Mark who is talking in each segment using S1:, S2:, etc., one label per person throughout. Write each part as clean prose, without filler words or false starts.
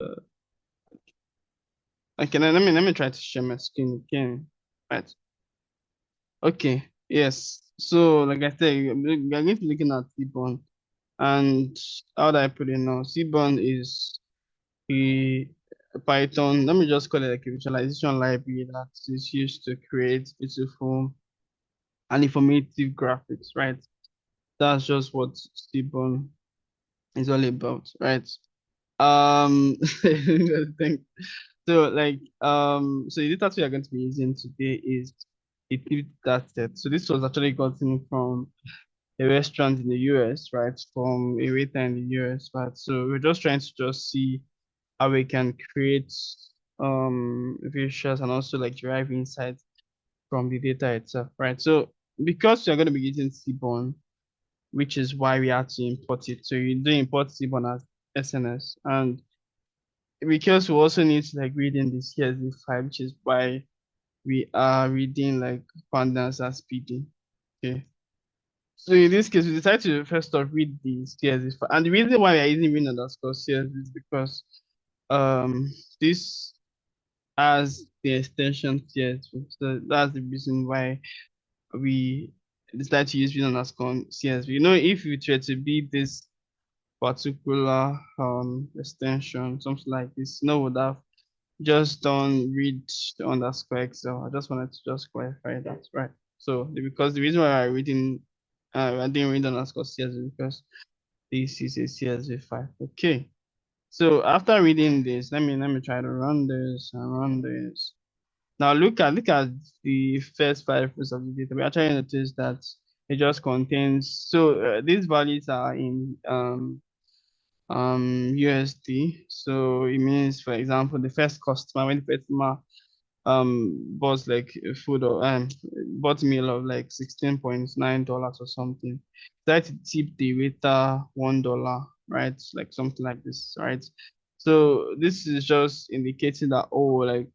S1: Uh, okay, let me try to share my screen again. Right. Okay. Yes. So, like I said, we are going to be looking at Seaborn, and how do I put it now? Seaborn is a Python. Let me just call it like a visualization library that is used to create beautiful and informative graphics. Right. That's just what Seaborn is all about. Right. I think so. So the data we are going to be using today is a tip data set. So this was actually gotten from a restaurant in the US, right? From a waiter in the US, right? So we're just trying to just see how we can create visuals and also like derive insights from the data itself, right? So because we're going to be using Seaborn, which is why we had to import it. So you do import Seaborn as SNS, and because we also need to like read in the CSV file, which is why we are reading like pandas as PD. Okay. So in this case, we decided to first off read the CSV file. And the reason why we are using read underscore CSV is because this has the extension CSV. So that's the reason why we decided to use read underscore CSV. You know, if it were to be this particular extension, something like this, no would have just don't read the underscore Excel. I just wanted to just clarify that, right? So because the reason why I didn't read underscore CSV because this is a CSV file. Okay. So after reading this, let me try to run this and run this. Now look at the first five rows of the data. We actually notice that it just contains these values are in USD. So it means, for example, the first customer when the customer bought like a food or bought meal of like $16.9 or something. That tip the waiter $1, right? Like something like this, right? So this is just indicating that like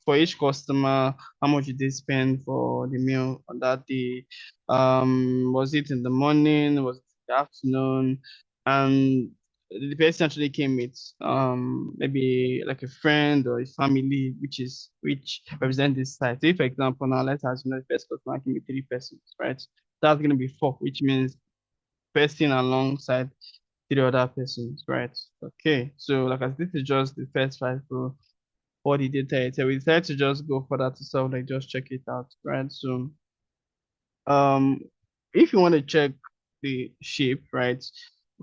S1: for each customer, how much did they spend for the meal on that day? Was it in the morning? Was it in the afternoon? And the person actually came with maybe like a friend or a family which represent this site. So if, for example, now let's assume that the first customer came with 3 persons, right? That's gonna be four, which means person alongside 3 other persons, right? Okay, so like as this is just the first five for the data, so we decided to just go further to solve, like just check it out, right? So um if you want to check the shape, right?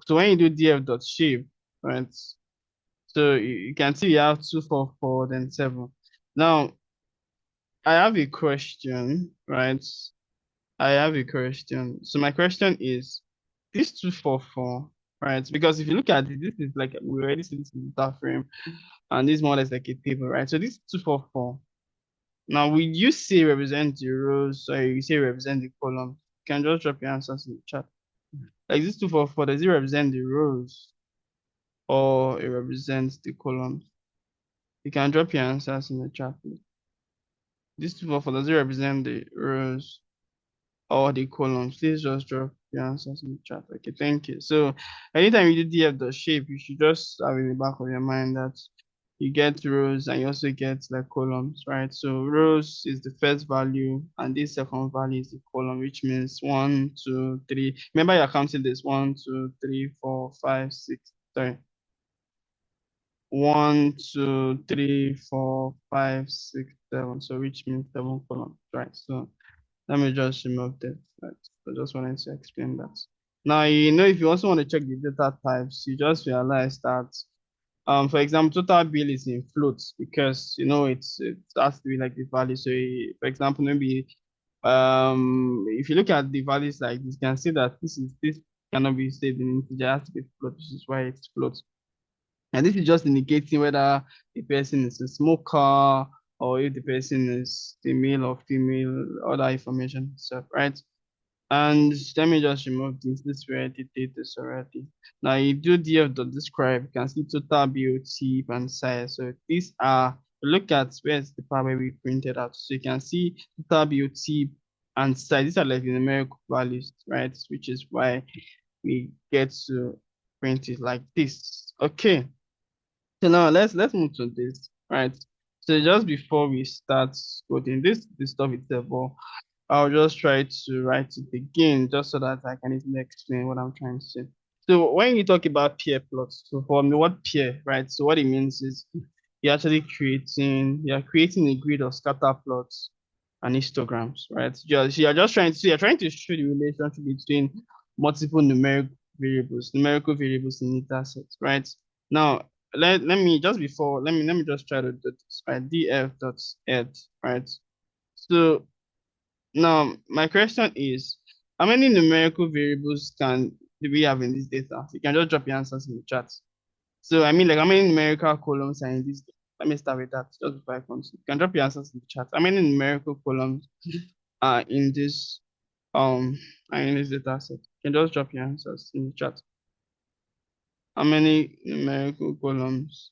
S1: So when you do df.shape, right? So you can see you have 244, then 7. Now, I have a question, right? I have a question. So my question is this 244, right? Because if you look at it, this is like we already see this in the data frame, and this more or less like a table, right? So this 244. Now, will you say represent the rows or you say represent the columns? You can just drop your answers in the chat. Like this 244, does it represent the rows or it represents the columns? You can drop your answers in the chat, please. This 244, does it represent the rows or the columns? Please just drop your answers in the chat. Okay, thank you. So anytime you do DF the shape, you should just have in the back of your mind that you get rows and you also get like columns, right? So rows is the first value and this second value is the column, which means 1, 2, 3. Remember you're counting this 1, 2, 3, 4, 5, 6. Sorry. 1, 2, 3, 4, 5, 6, 7. So which means 7 columns, right? So let me just remove this. Right? I just wanted to explain that. Now, if you also want to check the data types, you just realize that, for example, total bill is in floats because, it has to be like the value. So, for example, maybe if you look at the values like this, you can see that this cannot be saved in integer, it has to be float, which is why it's float. And this is just indicating whether the person is a smoker or if the person is the male or female, other information stuff, right? And let me just remove this. This we already did this already. Now you do df.describe, you can see total bill, tip, and size. So these are, look at where's the part where we printed out. So you can see total bill, tip, and size. These are like the numerical values, right? Which is why we get to print it like this. Okay. So now let's move to this, right? So just before we start coding this stuff itself, but I'll just try to write it again just so that I can easily explain what I'm trying to say. So when you talk about peer plots, so for me, what peer, right? So what it means is you're creating a grid of scatter plots and histograms, right? You're trying to show the relationship between multiple numerical variables in data sets, right? Now let me just before let me just try to do this, right? df dot ed, right? So now, my question is, how many numerical variables do we have in this data? You can just drop your answers in the chat. So, I mean, like, how many numerical columns are in this? Let me start with that, just before I continue. You can drop your answers in the chat. How many numerical columns are in this, um, are in this data set? You can just drop your answers in the chat. How many numerical columns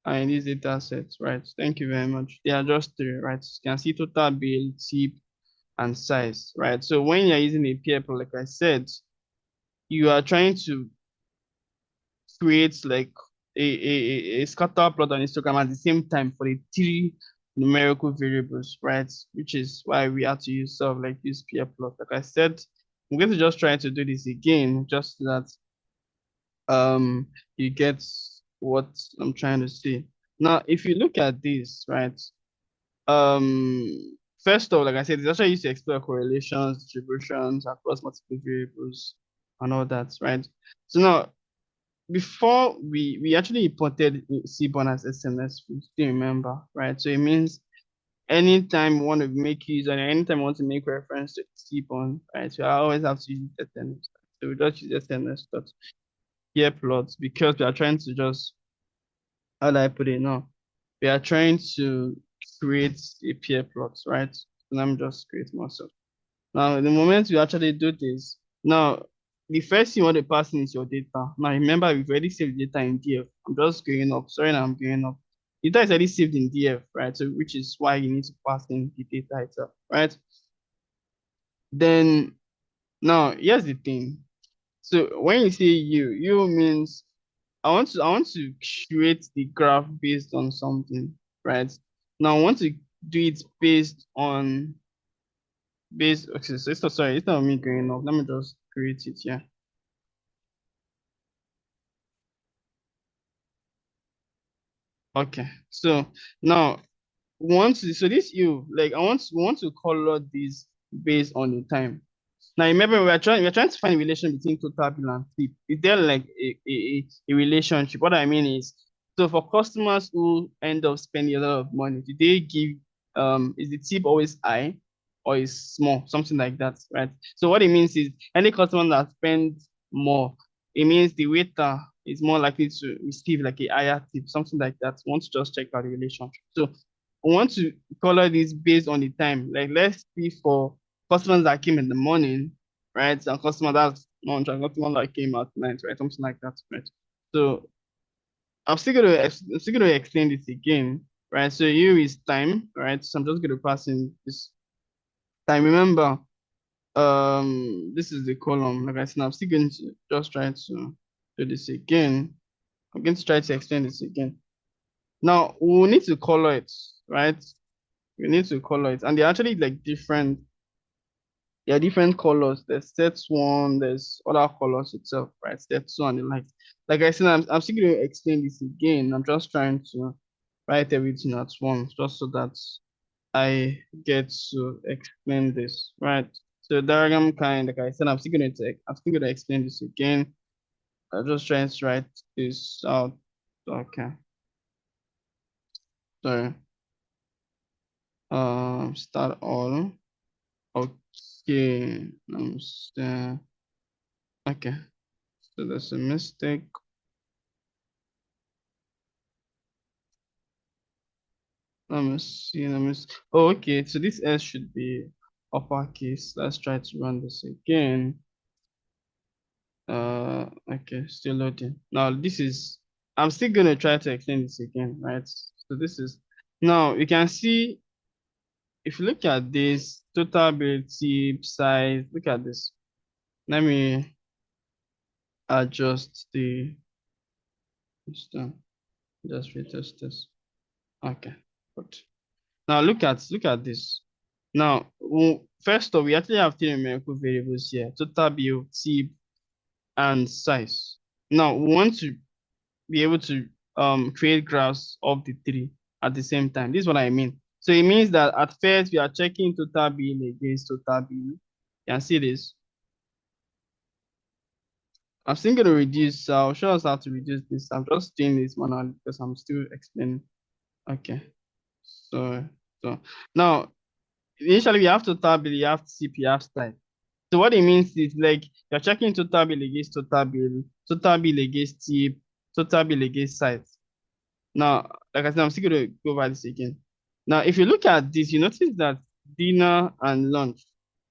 S1: are in this data set? Right. Thank you very much. They are just three, right? You can see total bill, tip, and size, right? So when you're using a peer plot, like I said, you are trying to create like a scatter plot on Instagram at the same time for the three numerical variables, right? Which is why we have to use sort of like use peer plot. Like I said, I'm going to just try to do this again, just so that you get what I'm trying to say. Now, if you look at this, right? First off, like I said, it's actually used to explore correlations, distributions across multiple variables and all that, right? So now, before we actually imported Seaborn as SNS, we still remember, right? So it means anytime we want to make use and anytime we want to make reference to Seaborn, right? So I always have to use SNS. So we just use SNS dot here plots because we are trying to just, how do I put it now? We are trying to create a peer plot, right? So let me just create myself. Now, the moment you actually do this, now the first thing you want to pass in is your data. Now, remember, we've already saved data in DF. I'm just going up. Sorry, now I'm going up. Data is already saved in DF, right? So, which is why you need to pass in the data itself, right? Then, now, here's the thing. So, when you say you means I want to create the graph based on something, right? Now, I want to do it okay, so it's not, sorry, it's not me going up. Let me just create it here. Okay, so now so this like I want to color this based on the time. Now remember we're trying to find a relation between total bill and tip. Is there like a relationship? What I mean is, so for customers who end up spending a lot of money, do they give is the tip always high or is small, something like that, right? So what it means is any customer that spends more, it means the waiter is more likely to receive like a higher tip, something like that. We want to just check out the relationship. So we want to color this based on the time. Like let's see for customers that came in the morning, right? And customer that's lunch and customer that came at night, right? Something like that, right? So I'm still gonna extend this again, right? So U is time, right? So I'm just gonna pass in this time. Remember, this is the column. Like I said, I'm still going to just try to do this again. I'm going to try to extend this again. Now we need to color it, right? We need to color it, and they're actually like different. There are different colors. There's set one, there's other colors itself, right? Set two and the like. Like I said, I'm still going to explain this again. I'm just trying to write everything at once, just so that I get to explain this, right? So diagram kind, like I said, I'm still going to explain this again. I'm just trying to write this out. Okay, sorry. Start all. Okay, okay. So there's a mistake. Let me see. Oh, okay. So this S should be uppercase. Let's try to run this again. Okay, still loading. Now I'm still gonna try to extend this again, right? So this is, now you can see, if you look at this total ability size, look at this. Let me adjust the, Just retest this. Okay, good. Now look at this. Now, first off, we actually have three numerical variables here: total bill, tip, and size. Now, we want to be able to create graphs of the three at the same time. This is what I mean. So it means that at first we are checking total bill against total bill. You can see this. I'm still going to reduce. I'll show us how to reduce this. I'm just doing this manually because I'm still explaining. Okay. So now initially we have total bill, you have CP, you have style. So what it means is like you're checking total bill against total bill against tip, total bill against size. Now, like I said, I'm still going to go over this again. Now, if you look at this, you notice that dinner and lunch,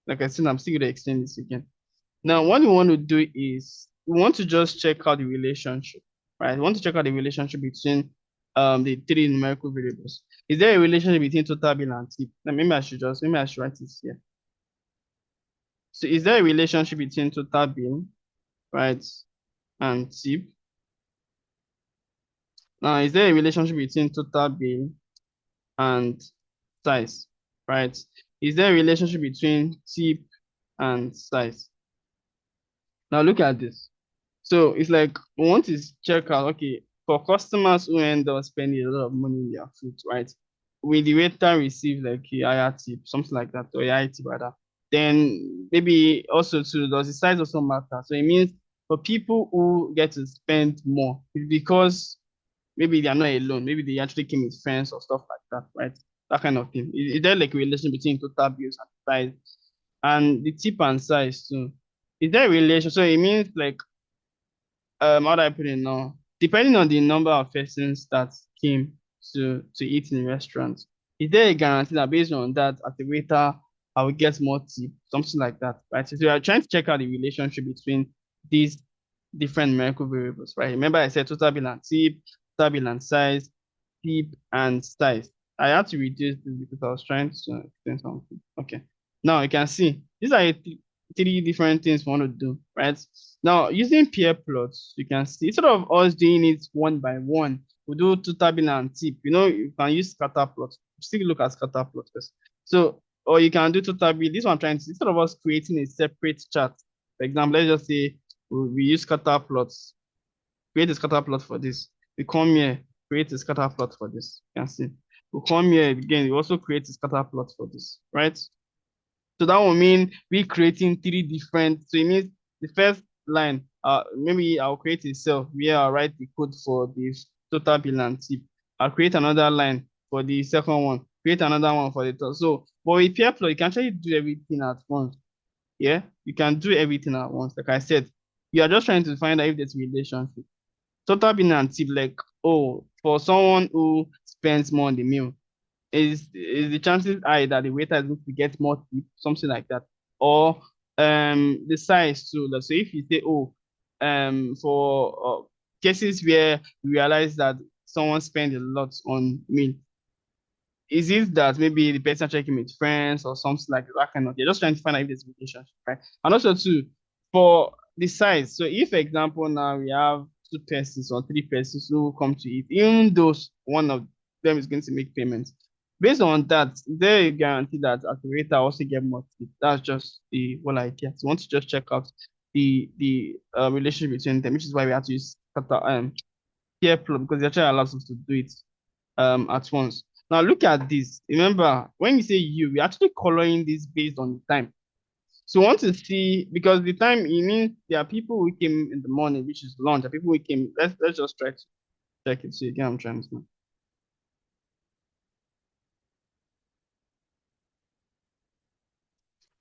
S1: like I said, I'm still going to extend this again. Now, what we want to do is we want to just check out the relationship, right? We want to check out the relationship between the three numerical variables. Is there a relationship between total bill and tip? Now, maybe I should write this here. So is there a relationship between total bill, right, and tip? Now, is there a relationship between total bill and size, right? Is there a relationship between tip and size? Now look at this. So it's like we want to check out, okay, for customers who end up spending a lot of money in their food, right? Will the waiter receive like a higher tip, something like that, or a higher tip rather? Then maybe also too, does the size also matter? So it means for people who get to spend more, it's because maybe they are not alone. Maybe they actually came with friends or stuff like that, right? That kind of thing. Is there like a relation between total bills and size and the tip and size too? Is there a relation? So it means like how do I put it now? Depending on the number of persons that came to eat in the restaurant, is there a guarantee that based on that, as a waiter, I will get more tip, something like that, right? So we are trying to check out the relationship between these different numerical variables, right? Remember I said total bill and tip, total bill and size, tip and size. I had to reduce this because I was trying to explain something. Okay. Now you can see these are three different things we want to do, right? Now, using pair plots, you can see instead of us doing it one by one, we do total bill and tip. You know, you can use scatter plots. Still look at scatter plots first. So, or you can do total bill. This one I'm trying to instead of us creating a separate chart. For example, let's just say we use scatter plots. Create a scatter plot for this. We come here, create a scatter plot for this. You can see. We come here again, we also create a scatter plot for this, right? So that will mean we creating three different. So it means the first line, maybe I'll create a cell where I'll write the code for the total bill and tip. I'll create another line for the second one, create another one for the third. So, but with pair plot, you can actually do everything at once. Yeah, you can do everything at once. Like I said, you are just trying to find out if there's a relationship. Total bill and tip, like, oh, for someone who spends more on the meal, is the chances high that the waiter is going to get more tip, something like that, or the size too. So if you say, oh, for cases where we realize that someone spent a lot on meal, is it that maybe the person checking with friends or something like that kind of? They're just trying to find out if there's a relationship, right? And also too, for the size. So if, for example, now we have two persons or three persons who come to eat, even though one of them is going to make payments, based on that, they guarantee that as a waiter also get more tip. That's just the whole idea. So want to just check out the relationship between them, which is why we have to use peer plot because it actually allows us to do it at once. Now look at this. Remember, when you say you, we're actually coloring this based on the time. So we want to see because the time it means there are people who came in the morning, which is lunch. There are people who came. Let's just try to check it. So again, I'm trying to.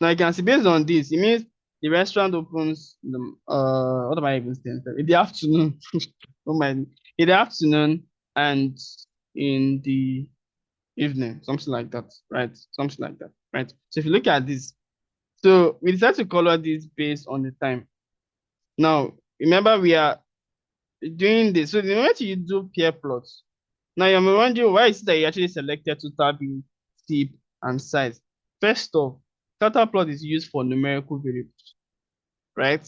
S1: Now you can see based on this, it means the restaurant opens the what am I even saying? In the afternoon. Oh my, in the afternoon and in the evening, something like that, right? Something like that, right? So if you look at this, so we decided to color this based on the time. Now, remember we are doing this. So the moment you do pair plots, now you're wondering why is it that you actually selected total bill, tip, and size. First off, scatter plot is used for numerical variables, right?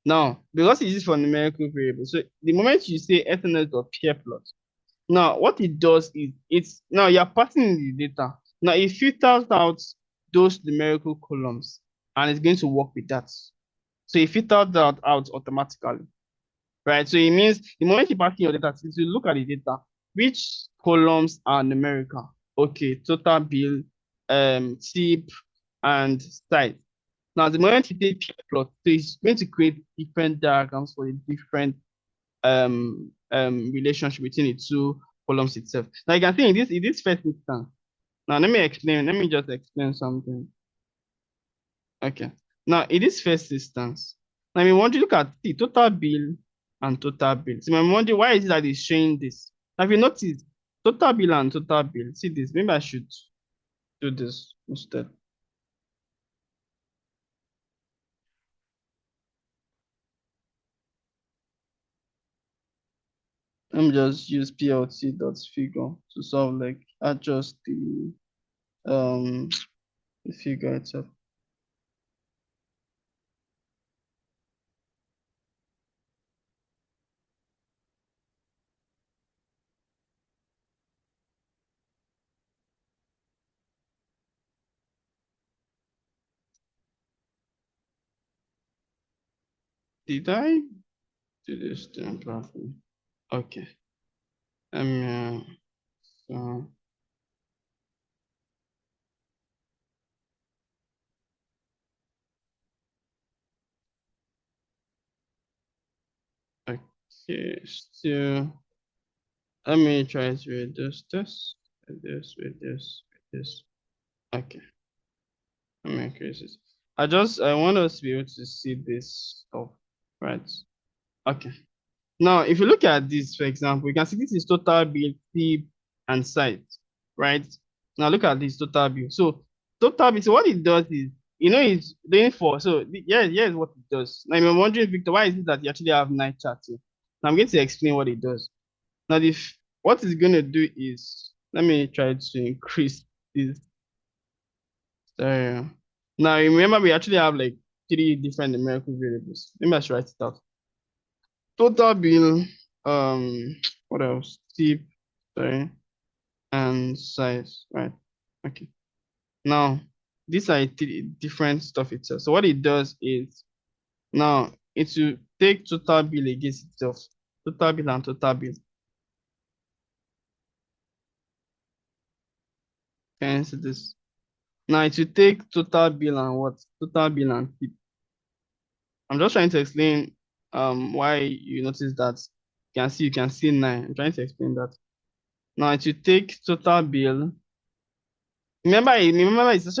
S1: Now, because it's used for numerical variables, so the moment you say SNS or pair plot, Now, what it does is it's now you're passing in the data. Now it filters out those numerical columns and it's going to work with that. So it filters that out automatically, right? So it means the moment you pass in your data, since you look at the data, which columns are numerical? Okay, total bill, tip, and size. Now, the moment you take plot, so it's going to create different diagrams for the different relationship between the two columns itself. Now you can see in this first instance. Now let me explain. Let me just explain something. Okay. Now in this first instance, now we want to look at the total bill and total bill. So I'm wondering why is it that it's showing this? Now if you notice total bill and total bill, see this. Maybe I should do this instead. Let me just use plt.figure to sort of like adjust um the figure itself. Did I do this thing properly? Okay. So, okay. So let me try to reduce this, with this. Okay. Let me increase it. I want us to be able to see this stuff, right? Okay. Now, if you look at this, for example, you can see this is total bill, tip, and site, right? Now look at this total bill. So total bill, so what it does is, it's doing for, so here's what it does. Now I'm wondering, Victor, why is it that you actually have night chat here? Now I'm going to explain what it does. Now, if what it's going to do is, let me try to increase this. Sorry. Now remember, we actually have like three different numerical variables. Maybe I should write it out. Total bill, what else? Tip, sorry, and size, right? Okay. Now, these are three different stuff itself. So what it does is now it will take total bill against itself. Total bill and total bill. Can you see this? Now it will take total bill and what? Total bill and tip. I'm just trying to explain why you notice that you can see 9. I'm trying to explain that. Now it will take total bill. Remember, it's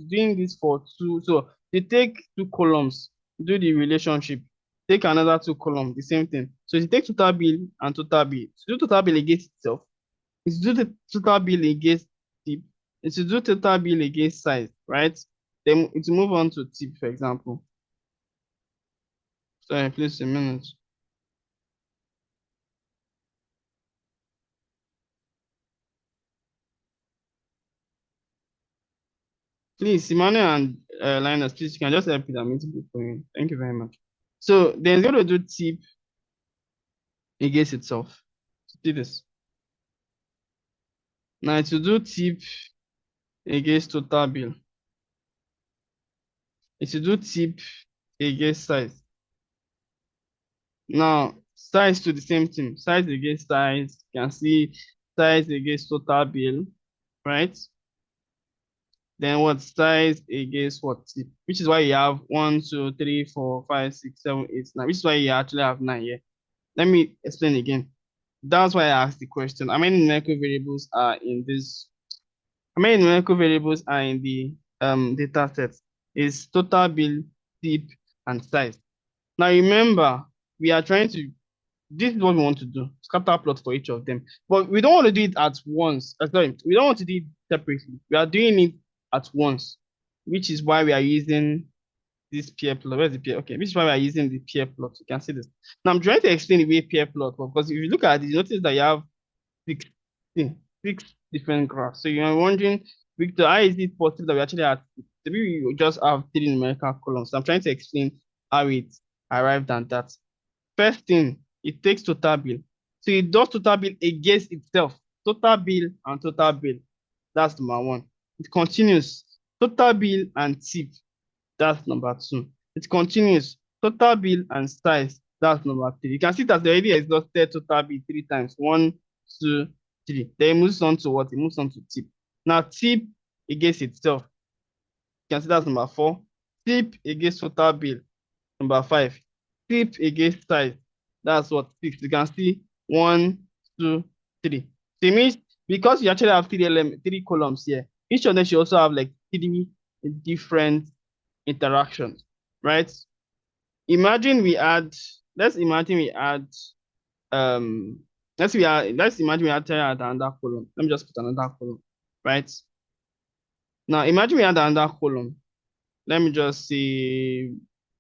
S1: doing this for two. So you take two columns, do the relationship, take another two columns, the same thing. So you take total bill and total bill. To do total bill against itself, it's do the total bill against tip. It's to do total bill against size, right? Then it's move on to tip, for example. Sorry, please a minute. Please, Emmanuel and Linus, please, you can just help with that meeting for me. Thank you very much. So then it's going to do tip against itself. See this. Now to do tip against total bill. It will do tip against size. Now, size to the same thing. Size against size. You can see size against total bill, right? Then what size against what tip? Which is why you have 1, 2, 3, 4, 5, 6, 7, 8, 9. Which is why you actually have 9 here. Let me explain again. That's why I asked the question. How many numerical variables are in this? How many numerical variables are in the data set? Is total bill, tip, and size. Now remember, we are trying to, this is what we want to do, scatter plot for each of them. But we don't want to do it at once. Sorry, we don't want to do it separately. We are doing it at once, which is why we are using this peer plot. Where's the peer? Okay, which is why we are using the peer plot. You can see this. Now I'm trying to explain the way peer plot works, because if you look at it, you notice that you have six, six different graphs. So you're wondering, Victor, how is it possible that we actually have, maybe we just have three numerical columns? So I'm trying to explain how it arrived at that. First thing, it takes total bill. So it does total bill against itself. Total bill and total bill. That's number one. It continues. Total bill and tip. That's number two. It continues. Total bill and size. That's number three. You can see that already exhausted total bill three times. One, two, three. Then it moves on to what? It moves on to tip. Now tip against itself. You can see that's number four. Tip against total bill. Number five. Tip against size. That's what? Six. You can see one, two, three. So it means because you actually have three columns here, each of them should also have like three different interactions, right? Imagine we add, let's imagine we add, let's imagine we add another column. Let me just put another column, right? Now imagine we add another column. Let me just say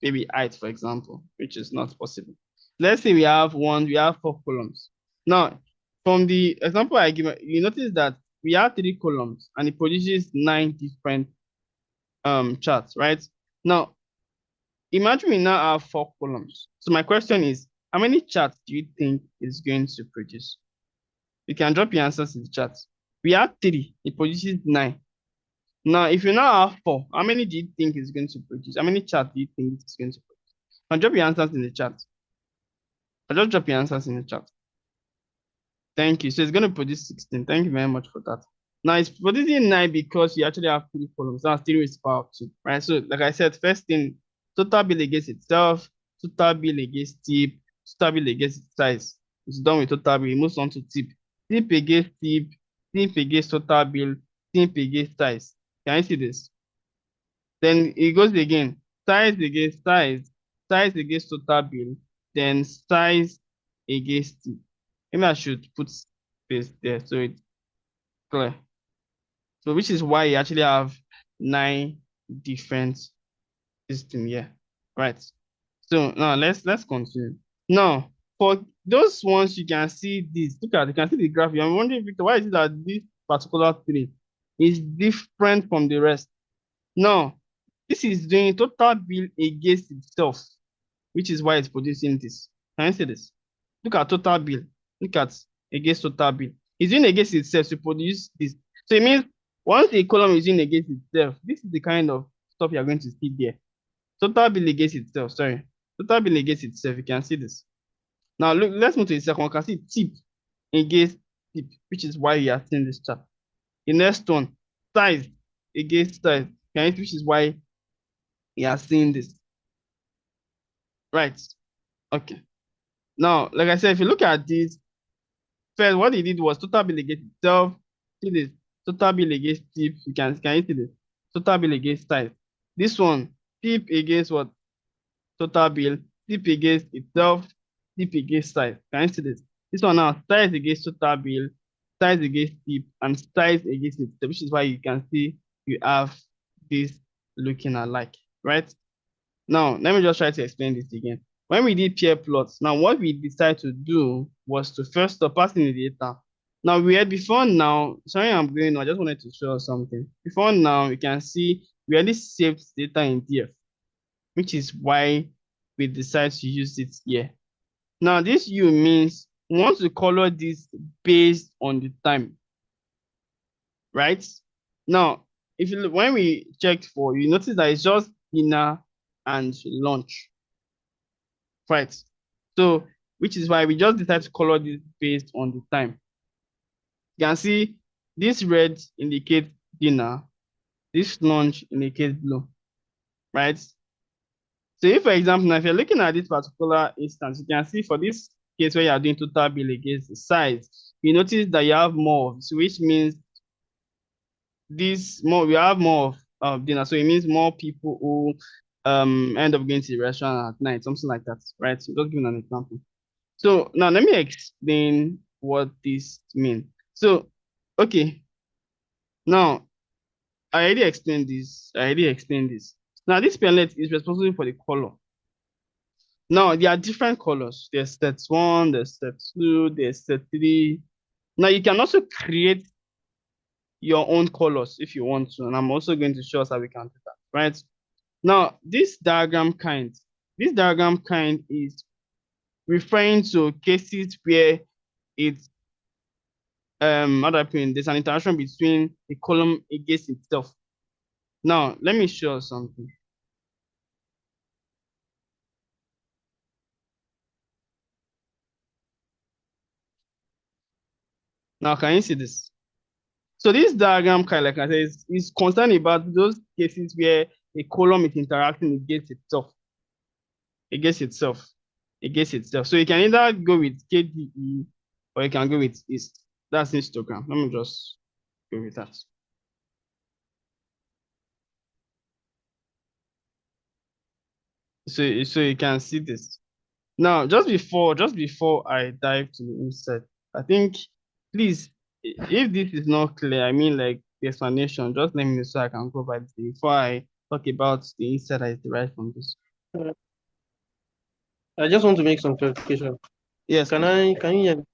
S1: maybe height, for example, which is not possible. Let's say we have four columns. Now, from the example I give, you notice that we have three columns and it produces 9 different charts, right? Now, imagine we now have 4 columns. So my question is, how many charts do you think is going to produce? You can drop your answers in the chat. We have 3, it produces 9. Now, if you now have 4, how many do you think is going to produce? How many charts do you think it's going to produce? Now, drop your answers in the chat. I'll just drop your answers in the chat. Thank you. So it's going to produce 16. Thank you very much for that. Now, it's producing 9 because you actually have 3 columns. That's 3 raised to the power of 2, right? So, like I said, first thing, total bill against itself, total bill against tip, total bill against its size. It's done with total bill. It moves on to tip. Tip against tip against total bill, tip against size. Can you see this? Then it goes again. Size against size, size against total bill, then size against tip. Maybe I should put space there so it's clear. So which is why you actually have 9 different systems here. Right. So now let's continue. Now, for those ones you can see this. Look at, you can see the graph. I'm wondering, Victor, why is it that this particular tree is different from the rest? Now, this is doing total bill against itself, which is why it's producing this. Can you see this? Look at total bill. Look at against total bill. It's doing against itself to produce this. So it means once a column is doing against itself, this is the kind of stuff you're going to see there. Total bill against itself, sorry. Total bill against itself, you can see this. Now look, let's move to the second one. You can see tip against tip, which is why you are seeing this chart. The next one, size against size, which is why you are seeing this. Right. Okay. Now, like I said, if you look at this, first, what he did was total bill against itself. See this, total bill against tip. Can you see this? Total bill against size. This one, tip against what? Total bill, tip against itself, tip against size. Can you see this? This one now, size against total bill, size against tip, and size against itself, which is why you can see you have this looking alike, right? Now, let me just try to explain this again. When we did pair plots, now what we decided to do was to first start passing the data. Now, before now, sorry I'm going, I just wanted to show something. Before now, you can see we already saved data in DF, which is why we decide to use it here. Now, this U means we want to color this based on the time, right? Now, if you look, when we checked for, you notice that it's just dinner and lunch, right? So, which is why we just decided to color this based on the time. You can see this red indicates dinner, this lunch indicates blue, right? So if, for example, now if you're looking at this particular instance, you can see for this case where you are doing total bill against the size, you notice that you have more, so which means we have more of dinner. So it means more people who end up going to the restaurant at night, something like that, right? So just giving an example. So now let me explain what this means. So, okay. Now, I already explained this. Now, this palette is responsible for the color. Now, there are different colors. There's set 1, there's set 2, there's set 3. Now, you can also create your own colors if you want to. And I'm also going to show us how we can do that, right? Now, this diagram kind is referring to cases where it's how do I put it? There's an interaction between the column against itself. Now, let me show you something. Now, can you see this? So this diagram, kind of like I said, is concerned about those cases where a column is interacting against itself, against itself, against itself. So you can either go with KDE or you can go with East. That's histogram. Let me just go with that. So you can see this. Now, just before I dive to the inside, I think, please, if this is not clear, I mean like the explanation, just let me know so I can go by this before I talk about the inside that is derived from this.
S2: I just want to make some clarification.
S1: Yes,
S2: Can
S1: please.
S2: can you hear me?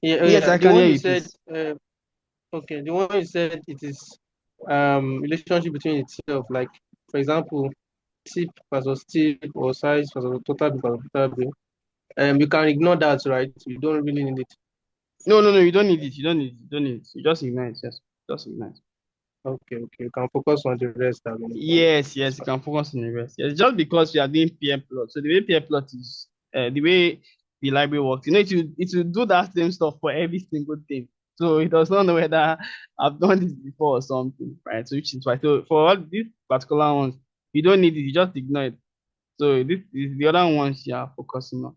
S2: Yeah, oh
S1: Yes,
S2: yeah.
S1: I
S2: The
S1: can
S2: one
S1: hear
S2: you
S1: you,
S2: said,
S1: please.
S2: okay, the one you said it is relationship between itself, like for example, tip versus tip or size versus total bill versus total bill. You can ignore that, right? You don't really need it.
S1: No, you don't need it. You don't need it. You don't need it. You just ignite. Yes, just ignite.
S2: Okay, okay. You can focus on the rest. I mean,
S1: Yes, you can focus on the rest. Yes, just because we are doing peer plot. So the way peer plot is, the way the library works, it will do that same stuff for every single thing. So it does not know whether I've done this before or something, right? So which is why. So for all these particular ones, you don't need it. You just ignore it. So this is the other ones you are focusing on.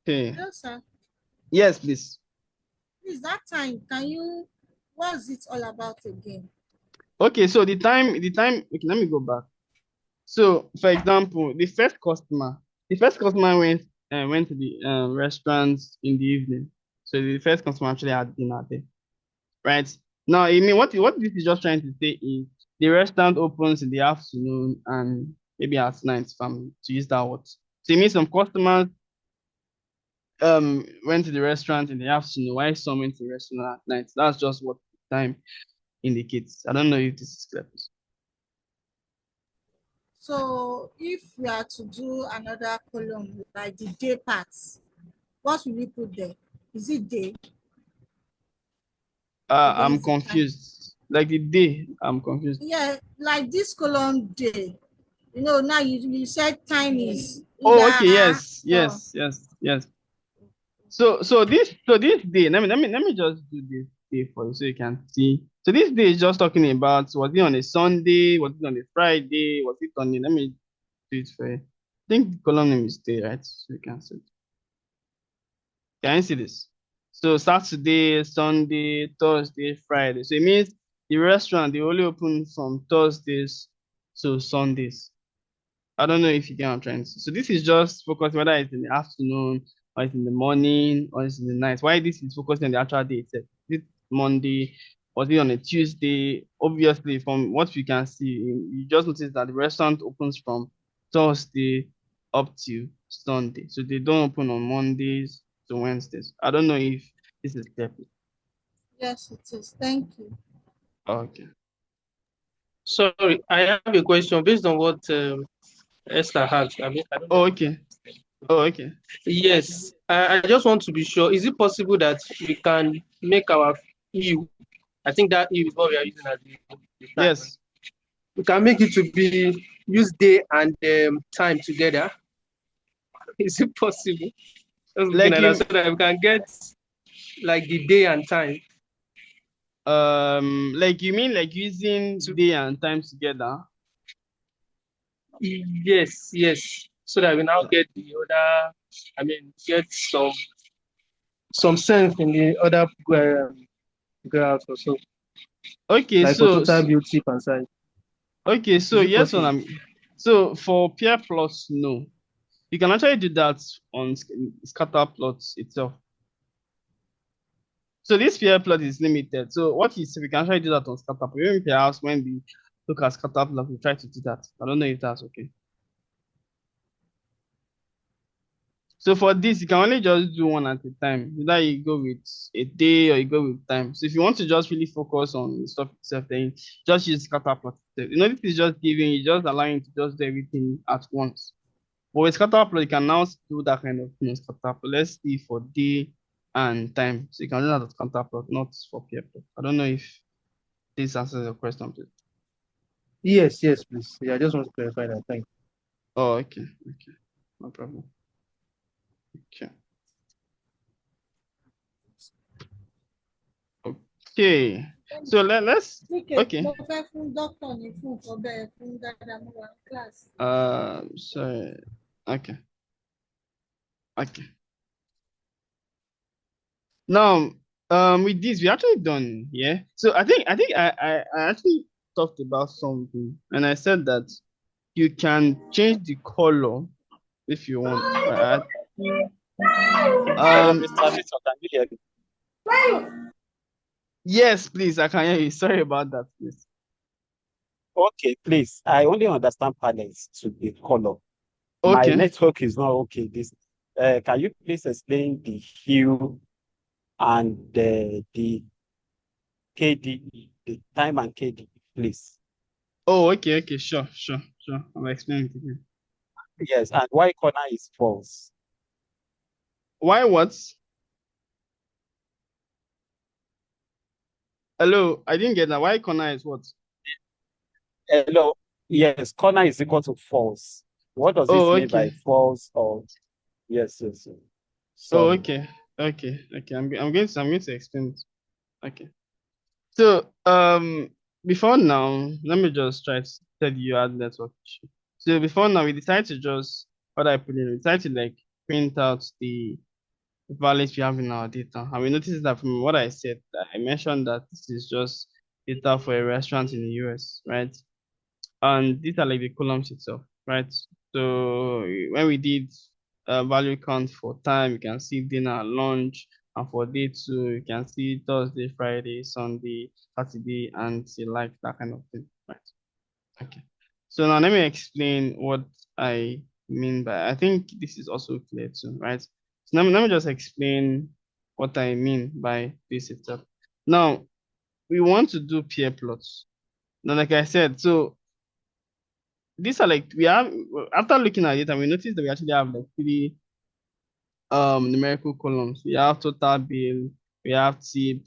S1: Okay.
S3: Hello, sir.
S1: Yes, please.
S3: Please, that time, what's it all about again?
S1: Okay, so the time. Okay, let me go back. So, for example, the first customer went to the restaurant in the evening. So the first customer actually had dinner there, right? Now, I mean, what this is just trying to say is the restaurant opens in the afternoon and maybe at night, if I'm to use that word. So it means some customers went to the restaurant in the afternoon, while some went to the restaurant at night. That's just what the time indicates. I don't know if this is clear.
S3: So, if we are to do another column like the day parts, what will we put there? Is it day
S1: I'm
S3: against the time?
S1: confused. Like the day, I'm confused.
S3: Yeah, like this column day. Now you said time is
S1: Oh, okay,
S3: either
S1: yes,
S3: for
S1: yes. So this day, let me just do this day for you so you can see. So this day is just talking about, was it on a Sunday? Was it on a Friday? Was it on a, let me do it for you. I think the column name is day, right? So you can see it. Can you see this? So Saturday, Sunday, Thursday, Friday. So it means the restaurant they only open from Thursdays to Sundays. I don't know if you get what I'm trying to say. So this is just focused whether it's in the afternoon or it's in the morning or it's in the night. Why this is focusing on the actual day itself? Is it Monday or is it on a Tuesday? Obviously, from what we can see, you just notice that the restaurant opens from Thursday up to Sunday. So they don't open on Mondays to Wednesdays. I don't know if this is clear.
S3: yes, it is. Thank you.
S1: Okay.
S2: sorry, I have a question based on what Esther asked. I mean, I don't know.
S1: Oh, okay. Oh, okay.
S2: Yes, I just want to be sure. Is it possible that we can make our EU? I think that EU is what we are using as the time.
S1: Yes.
S2: We can make it to be use day and time together. Is it possible? Just looking
S1: Like
S2: at that so
S1: you,
S2: that we can get like the day and time.
S1: like you mean like using
S2: To,
S1: day and time together?
S2: yes, yes. So that we now get the other. I mean, get some sense in the other graphs or so,
S1: Okay,
S2: like for total bill, tip and size.
S1: so
S2: Is it
S1: yes,
S2: possible?
S1: so for pair plots, no. You can actually do that on scatter plots itself. So this pair plot is limited. So what is we can actually do that on scatter plot. Maybe perhaps when we look at scatter plot, we try to do that. I don't know if that's okay. So for this, you can only just do one at a time. Either you go with a day or you go with time. So if you want to just really focus on the stuff itself, then just use scatter plot itself. This is just giving you, just allowing you to just do everything at once. But with scatter plot, you can now do that kind of thing in scatter plot. Let's see for day and time. So you can do that with scatter plot, not for peer plot. I don't know if this answers your question, please.
S2: Yes, please. Yeah, I just want to clarify that. Thank
S1: Oh, okay. No problem. Okay. Okay. So let's okay.
S3: mo fẹ́ fún dókítà ní fún nǹkan bẹ́ẹ̀ fún dáadáa mo wà ní class.
S1: Sorry. Okay. Now, with this, we actually done. Yeah. So I actually talked about something, and I said that you can change the color if you want. Right?
S4: Mr. Victor, can you hear me?
S1: Yes, please. I can hear you. Sorry about that, please.
S4: Okay, please. I only understand panels to the color. My
S1: Okay.
S4: network is not okay. Can you please explain the hue and the KDE, the time and KDE, please?
S1: Oh, okay. Sure. I'll explain it again.
S4: Yes, and why corner is false?
S1: Why what? Hello, I didn't get that. Why corner is what?
S4: Hello. Yes, corner is equal to false. What does this mean by
S1: Okay.
S4: false or yes.
S1: Oh,
S4: Sorry.
S1: okay. I'm going to explain it. Okay. So, before now, let me just try to tell you how network issue. So before now, we decided to just what I put in. We decided to like print out the values we have in our data, and we noticed that from what I said, I mentioned that this is just data for a restaurant in the US, right? And these are like the columns itself, right? So when we did value count for time, you can see dinner, lunch, and for day two, you can see Thursday, Friday, Sunday, Saturday, and the like that kind of thing, right? Okay. So now let me explain what I mean by. I think this is also clear too, right? So let me just explain what I mean by this itself. Now we want to do peer plots. Now, like I said, so these are like we have after looking at it and we noticed that we actually have like three numerical columns. We have total bill, we have tip,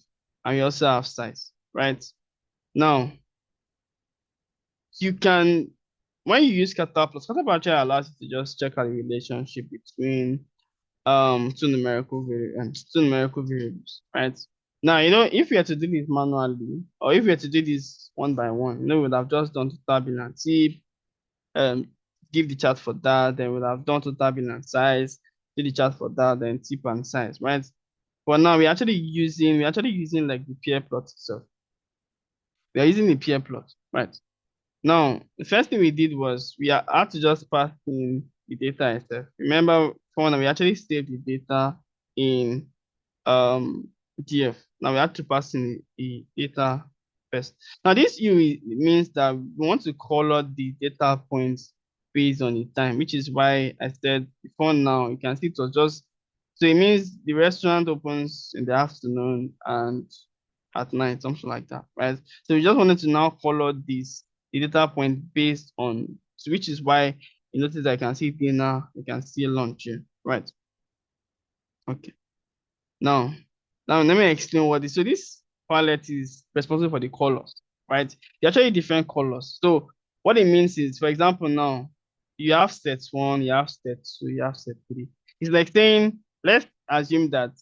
S1: and we also have size, right? Now you can when you use scatter plot actually allows you to just check out the relationship between two numerical variables, right? Now, if we had to do this manually, or if we had to do this one by one, we would have just done total bill and tip, give the chart for that, then we'll have done total bill and size, do the chart for that, then tip and size, right? But now we're actually using like the peer plot itself. We are using the peer plot, right? Now, the first thing we did was we had to just pass in the data itself. Remember, for now we actually saved the data in DF. Now we have to pass in the data first. Now this means that we want to color the data points based on the time, which is why I said before now you can see it was just so it means the restaurant opens in the afternoon and at night, something like that, right? So we just wanted to now color the data point based on so which is why you notice I can see dinner, you can see lunch here, right? Okay. Now let me explain what this. So this palette is responsible for the colors, right? They're actually different colors. So what it means is, for example, now you have set one, you have set two, you have set three. It's like saying, let's assume that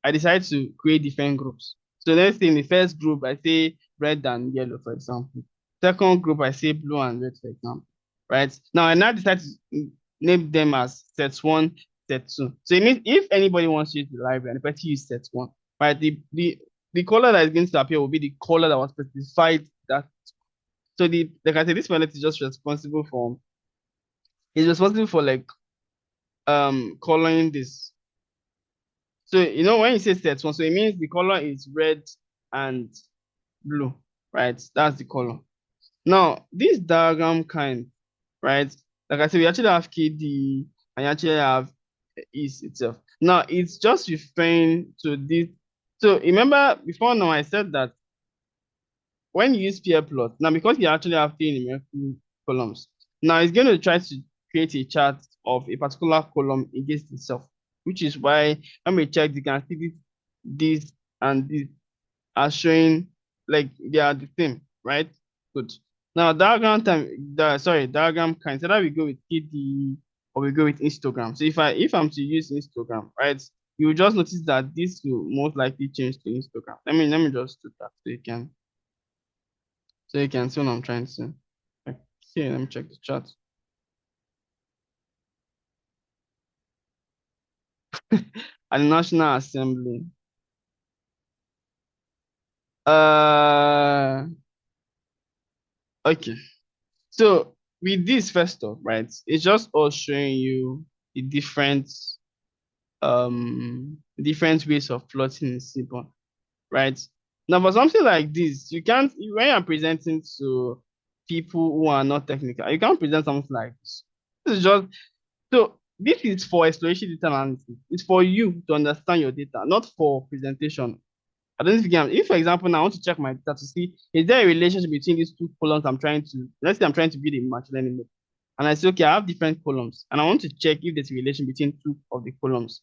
S1: I decide to create different groups. So let's say in the first group, I say red and yellow, for example. Second group, I say blue and red, for example. Right? Now I now decide to name them as set one, set two. So it means if anybody wants to use the library and the person use set one, right? The color that is going to appear will be the color that was specified that so like I said, this palette is just responsible for like coloring this. So when you say set one, so it means the color is red and blue, right? That's the color. Now, this diagram kind, right? Like I said, we actually have KD and you actually have is itself. Now, it's just referring to this. So remember before now I said that when you use peer plot, now because you actually have three numerical columns, now it's going to try to create a chart of a particular column against itself, which is why when we check, you can see this and this are showing like they are the same, right? Good. Now diagram kind. So that we go with KD or we go with Instagram. So if I'm to use Instagram, right? You will just notice that this will most likely change to Instagram. Let me just do that so you can see what I'm trying to say. Okay, let me check the chat. At the National Assembly. Okay. So with this first off, right? It's just all showing you the different ways of plotting in Seaborn, right? Now, for something like this, you can't when you're presenting to people who are not technical, you can't present something like this. This is just so this is for exploration data analysis. It's for you to understand your data, not for presentation. I don't know if you can, if for example, now I want to check my data to see is there a relationship between these two columns let's say I'm trying to build a machine learning model. And I say, okay, I have different columns and I want to check if there's a relation between two of the columns.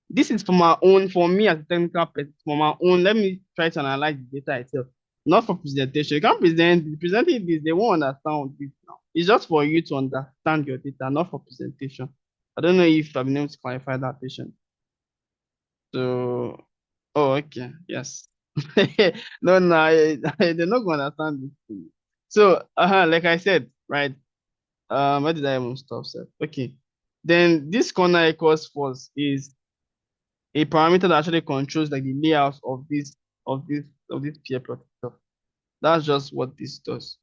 S1: This is for me as a technical person, for my own, let me try to analyze the data itself, not for presentation. You can't presenting this, they won't understand this now. It's just for you to understand your data, not for presentation. I don't know if I've been able to clarify that patient. So, oh, okay, yes. No, no, they're not going to understand this thing. So, like I said, right? Where did I even stop, sir? Okay. Then this corner equals false is a parameter that actually controls like the layout of this peer plot itself. That's just what this does.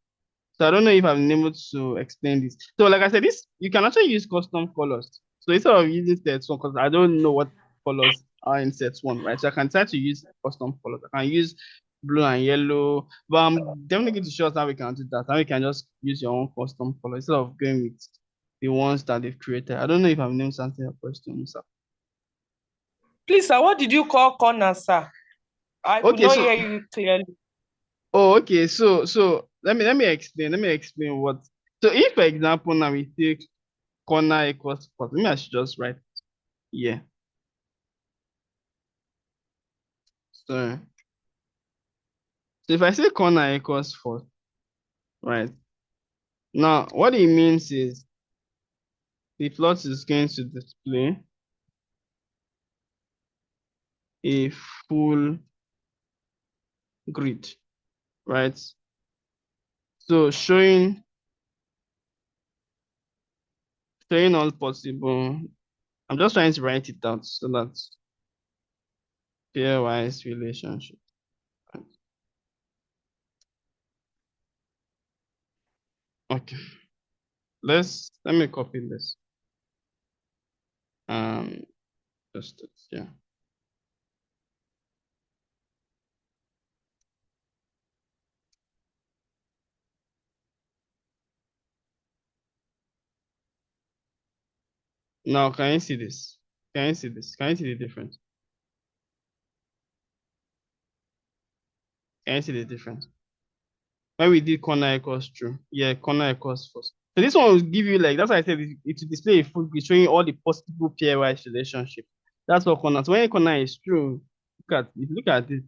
S1: So I don't know if I'm able to explain this. So like I said, this you can actually use custom colors. So instead of using set one, because I don't know what colors are in set one, right? So I can try to use custom colors. I can use blue and yellow, but I'm definitely going to show us how we can do that. How we can just use your own custom color instead of going with the ones that they've created. I don't know if I'm able to answer your question, sir.
S5: Please, sir, what did you call corner, sir? I could
S1: Okay,
S5: not
S1: so
S5: hear you clearly.
S1: okay, so let me explain what. So if for example now we take corner equals first, maybe I should just write here. So if I say corner equals first, right? Now what it means is the plot is going to display a full grid, right? So showing all possible. I'm just trying to write it out so that pairwise relationship. Right? Okay. Let me copy this. Just yeah. Now can you see this? Can you see this? Can you see the difference? Can you see the difference? When we did corner equals true, yeah, corner equals false. So this one will give you like that's why I said it will display a full grid showing all the possible pairwise relationship. That's what corner. So when a corner is true, look at this.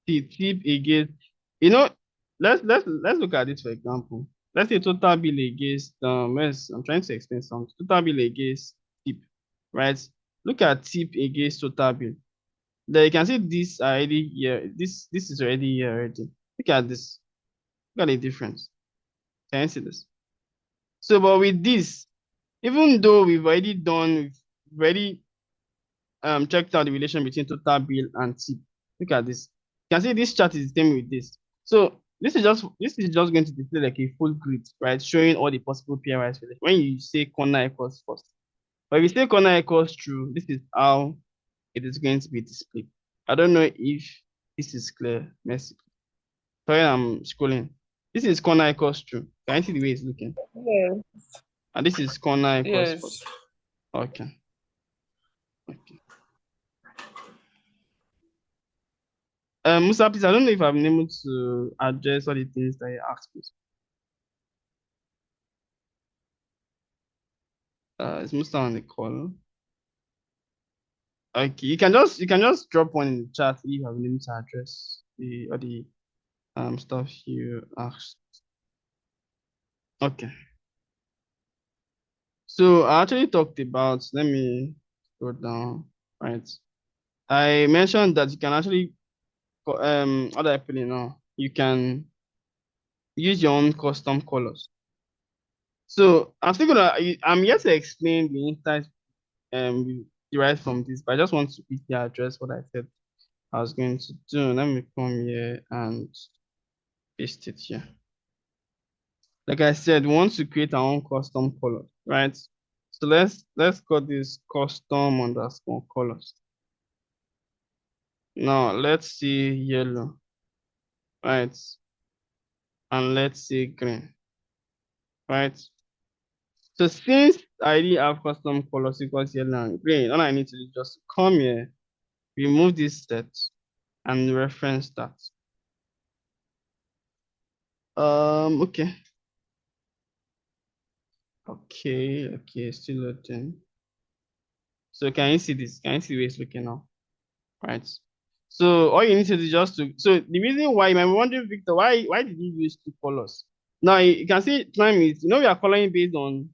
S1: The tip against, you know, let's look at this for example. Let's say total bill against yes, I'm trying to explain something. Total bill against tip, right? Look at tip against total bill. There you can see this already here. This is already here already. Look at this. Look at the difference. Can you see this? So, but with this, even though we've already checked out the relation between total bill and tip. Look at this. You can see this chart is the same with this. So this is just going to display like a full grid, right? Showing all the possible pairwise relation. When you say corner equals first. But if you say corner equals true, this is how it is going to be displayed. I don't know if this is clear. Mercy. Sorry, I'm scrolling. This is corner equals true. Can you see the way it's looking?
S5: Yes.
S1: And this is corner equals
S5: Yes.
S1: false. Okay. Okay. Musa, please, I don't know if I've been able to address all the things that you asked me. Is Musta on the call? Okay, you can just drop one in the chat if you have a name to address the stuff you asked. Okay. So I actually talked about, let me go down, right? I mentioned that you can actually how do I put it now? You can use your own custom colors. So I'm here to explain the insights derived from this, but I just want to quickly address what I said I was going to do. Let me come here and paste it here. Like I said, we want to create our own custom color, right? So let's call this custom underscore colors. Now let's see yellow, right? And let's see green, right? So since I already have custom colors equals yellow and green, all I need to do is just come here, remove this set, and reference that. Okay. Okay, still loading. So can you see this? Can you see where it's looking now? Right. So all you need to do is just to, so the reason why you might be wondering, Victor, why did you use two colors? Now you can see time is, we are coloring based on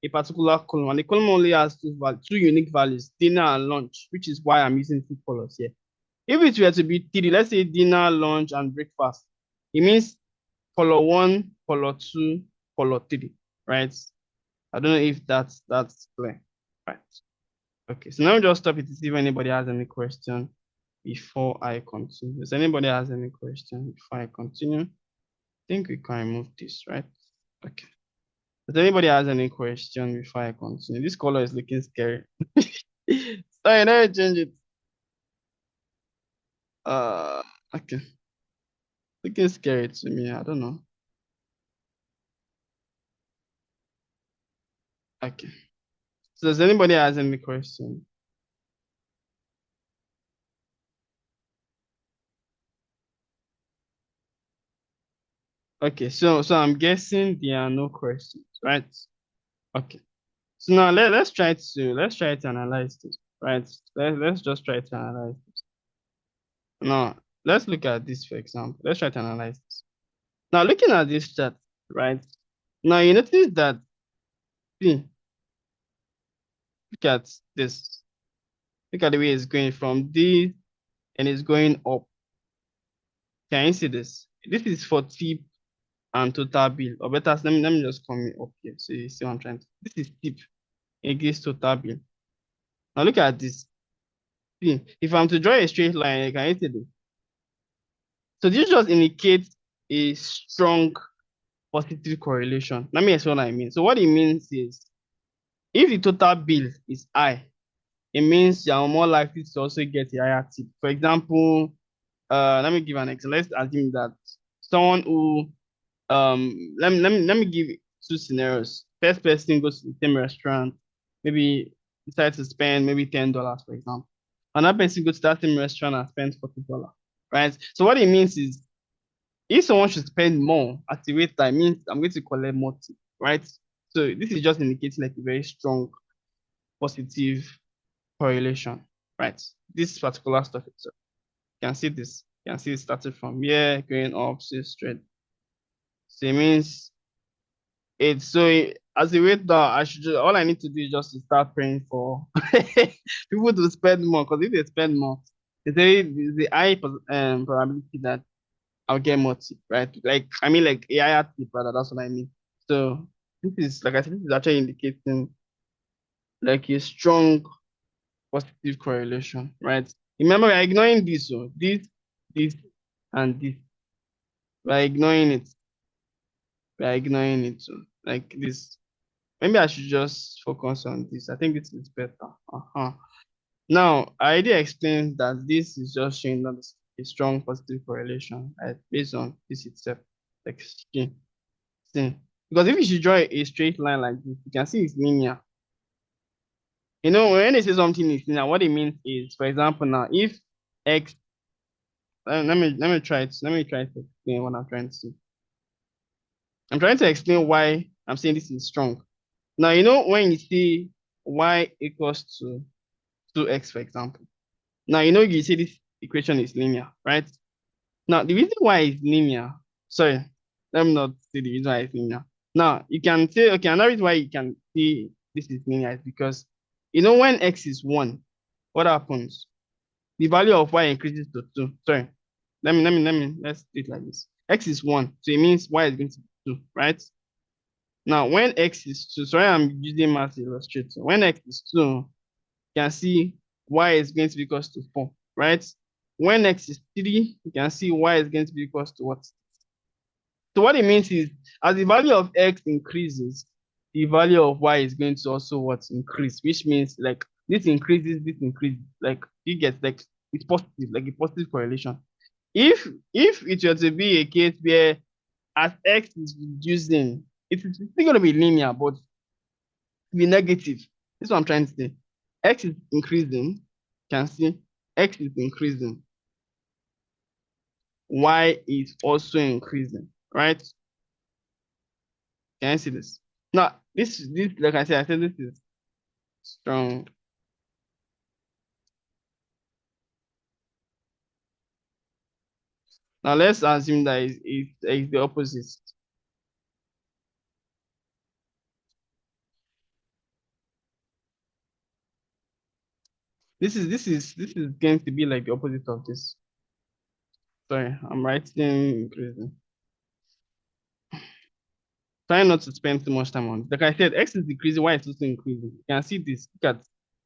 S1: a particular column, and the column only has two unique values, dinner and lunch, which is why I'm using two colors here. If it were to be three, let's say dinner, lunch, and breakfast, it means color one, color two, color three, right? I don't know if that's clear. Right. Okay, so now just stop it to see if anybody has any question before I continue. Does anybody has any question before I continue? I think we can remove this, right? Okay. Does anybody has any question before I continue? This color is looking scary. Sorry, let me change it. Uh, okay. Looking scary to me. I don't know. Okay. So does anybody has any question? Okay, so I'm guessing there are no questions, right? Okay. So now let's try to analyze this, right? Let's just try to analyze this. Now let's look at this for example. Let's try to analyze this. Now looking at this chart, right? Now you notice that, see, look at this. Look at the way it's going from this and it's going up. Can you see this? This is for tip and total bill. Or better, let me just come up here so you see what I'm trying to. This is tip against total bill. Now look at this. See, if I'm to draw a straight line, can you see this? So this just indicates a strong positive correlation. Let me explain what I mean. So what it means is, if the total bill is high, it means you are more likely to also get a higher tip. For example, let me give an example. Let's assume that someone who let me give two scenarios. First person goes to the same restaurant, maybe decides to spend maybe $10, for example. Another person goes to that same restaurant and spends $40, right? So what it means is, if someone should spend more at the rate that means I'm going to collect more tip, right? So this is just indicating like a very strong positive correlation, right? This particular stuff itself. You can see this. You can see it started from here, going up, so straight. So it means it's as a rate that all I need to do is just to start praying for people to spend more. Because if they spend more, there's a high probability that I'll get more tip, right? Like I mean, like a higher tip, rather. That's what I mean. So this is, like I said, this is actually indicating like a strong positive correlation, right? Remember, we're ignoring this, so this, and this. We're ignoring it. We're ignoring it, so like this. Maybe I should just focus on this. I think this is better. Now, I already explained that this is just showing that it's a strong positive correlation, right, based on this itself. Like, see. Because if you should draw a straight line like this, you can see it's linear. You know, when they say something is linear, what it means is, for example, now if x, let me try to explain what I'm trying to say. I'm trying to explain why I'm saying this is strong. Now, you know, when you see y equals to 2x, for example. Now, you say this equation is linear, right? Now, the reason why it's linear, sorry, let me not say the reason why it's linear. Now, you can say, okay, another reason why you can see this is linear is because, when x is 1, what happens? The value of y increases to 2. Sorry, let's do it like this. X is 1, so it means y is going to be 2, right? Now, when x is 2, sorry, I'm using math to illustrate. When x is 2, you can see y is going to be equals to 4, right? When x is 3, you can see y is going to be equals to what? So what it means is, as the value of x increases, the value of y is going to also what? Increase, which means like this increases, like you get like it's positive, like a positive correlation. If it were to be a case where as x is reducing, it's still going to be linear, but be negative. This is what I'm trying to say. X is increasing. You can see x is increasing. Y is also increasing, right? Can you see this? Now, this like I said this is strong. Now let's assume that it's the opposite. This is going to be like the opposite of this. Sorry, I'm writing increasing. Try not to spend too much time on it. Like I said, x is decreasing, y is also increasing. You can see this. Look at,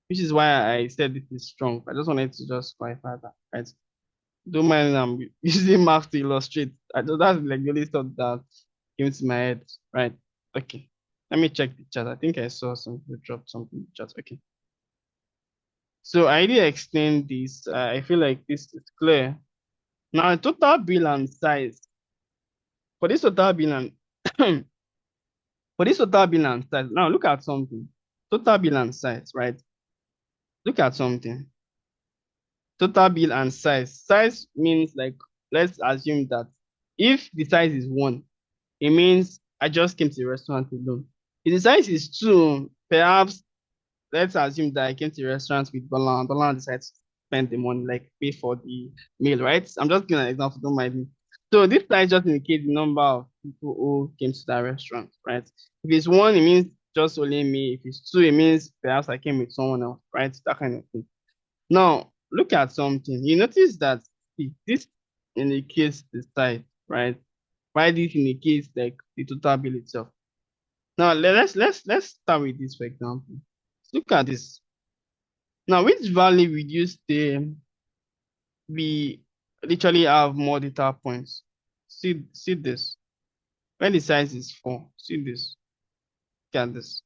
S1: which is why I said this is strong. I just wanted to just clarify that, right? Don't mind I'm using math to illustrate. That's like the only thought that came to my head, right? Okay. Let me check the chat. I think I saw something drop something in the chat. Okay. So I already explained this. I feel like this is clear. Now, total bill and size. For this total bill and for this total bill and size, now look at something. Total bill and size, right? Look at something. Total bill and size. Size means like, let's assume that if the size is 1, it means I just came to the restaurant alone. If the size is 2, perhaps let's assume that I came to the restaurant with Bolan. Bolan decided to spend the money, like pay for the meal, right? I'm just giving an example, don't mind me. So this size just indicates the number of people who came to that restaurant, right? If it's 1, it means just only me. If it's 2, it means perhaps I came with someone else, right? That kind of thing. Now, look at something. You notice that if this indicates the size, right? Why this indicates like the total bill itself. Now let's start with this, for example. Look at this. Now, which value would you say we literally have more data points? See this. When the size is 4, see this. Look at this.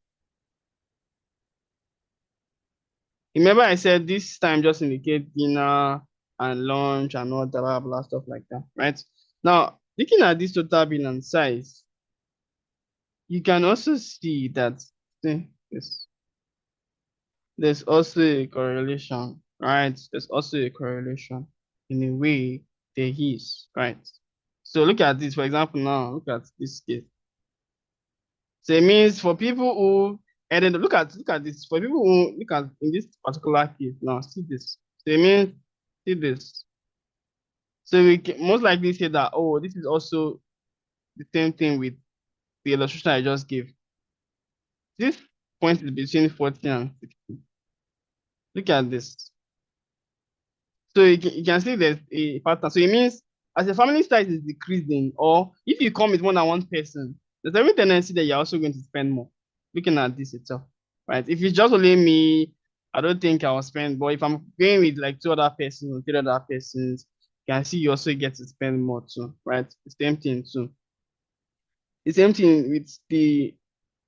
S1: Remember I said this time just indicate dinner and lunch and all that blah, blah stuff like that, right? Now, looking at this total bill and size, you can also see that this. There's also a correlation, right? There's also a correlation in a way there is, right? So look at this, for example, now, look at this case. So it means for people who, and then look at this, for people who, look at in this particular case now, see this. So it means, see this. So we can most likely say that, oh, this is also the same thing with the illustration I just gave. This point is between 40 and 60. Look at this. So you can see there's a pattern. So it means as the family size is decreasing, or if you come with more than one person, there's every tendency that you're also going to spend more. Looking at this itself, right? If it's just only me, I don't think I'll spend. But if I'm going with like 2 other persons or 3 other persons, you can see you also get to spend more too, right? The same thing too. The same thing with the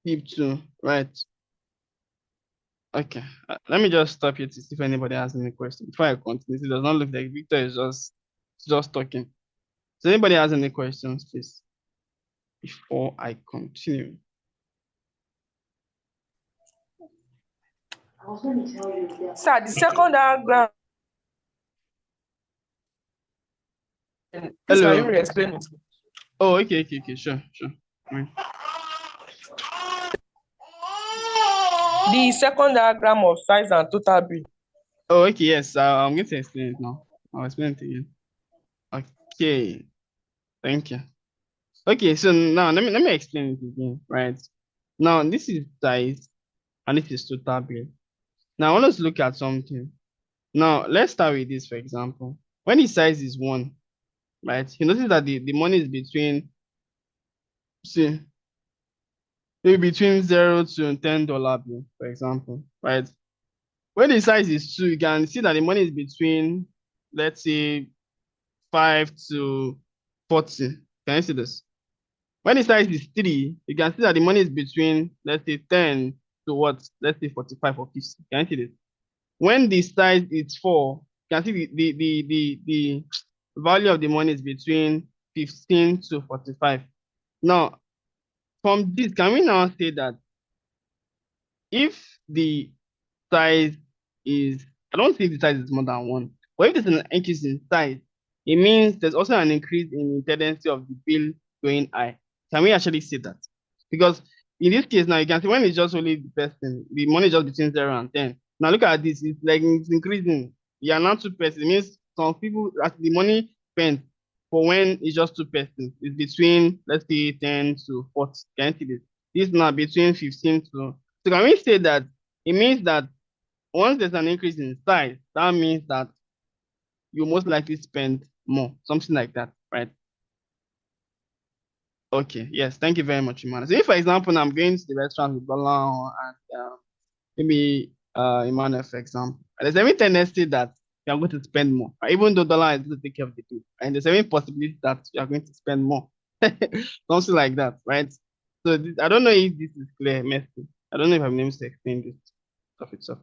S1: tip too, right? Okay, let me just stop here to see if anybody has any questions before I continue. It does not look like Victor is just talking. So anybody has any questions, please, before I continue?
S5: Sir, the second diagram. Please, can you explain it?
S1: Oh, okay, sure. Right.
S5: The second diagram of size and total bill.
S1: Oh, okay, yes. I'm going to explain it now. I'll explain it again. Okay, thank you. Okay, so now let me explain it again, right? Now this is size and this is total bill. Now I want us to look at something. Now let's start with this, for example. When the size is 1, right? You notice that the money is between, see, maybe between $0 to $10 bill, for example, right? When the size is 2, you can see that the money is between, let's say, 5 to 40. Can you see this? When the size is 3, you can see that the money is between, let's say, 10 to what? Let's say 45 or 50. Can you see this? When the size is 4, you can see the value of the money is between 15 to 45. Now, from this, can we now say that if the size is, I don't think the size is more than 1, but if there's an increase in size, it means there's also an increase in the tendency of the bill going high. Can we actually say that? Because in this case now, you can see when it's just only the person, the money is just between 0 and 10. Now look at this, it's like it's increasing. You are now 2 persons. It means some people, as the money spent for when it's just 2 persons, it's between, let's say, 10 to 40. Can you see this? This now between 15 to, so can we say that it means that once there's an increase in size, that means that you most likely spend more, something like that, right? Okay, yes, thank you very much, Emmanuel. So if, for example, now I'm going to the restaurant with Bola and maybe Emmanuel, for example, there's every tendency that you are going to spend more, right? Even though dollar is going to take care of the bill, and there's every possibility that you are going to spend more, something like that, right? So I don't know if this is clear, Messi. I don't know if I'm able to explain this stuff itself.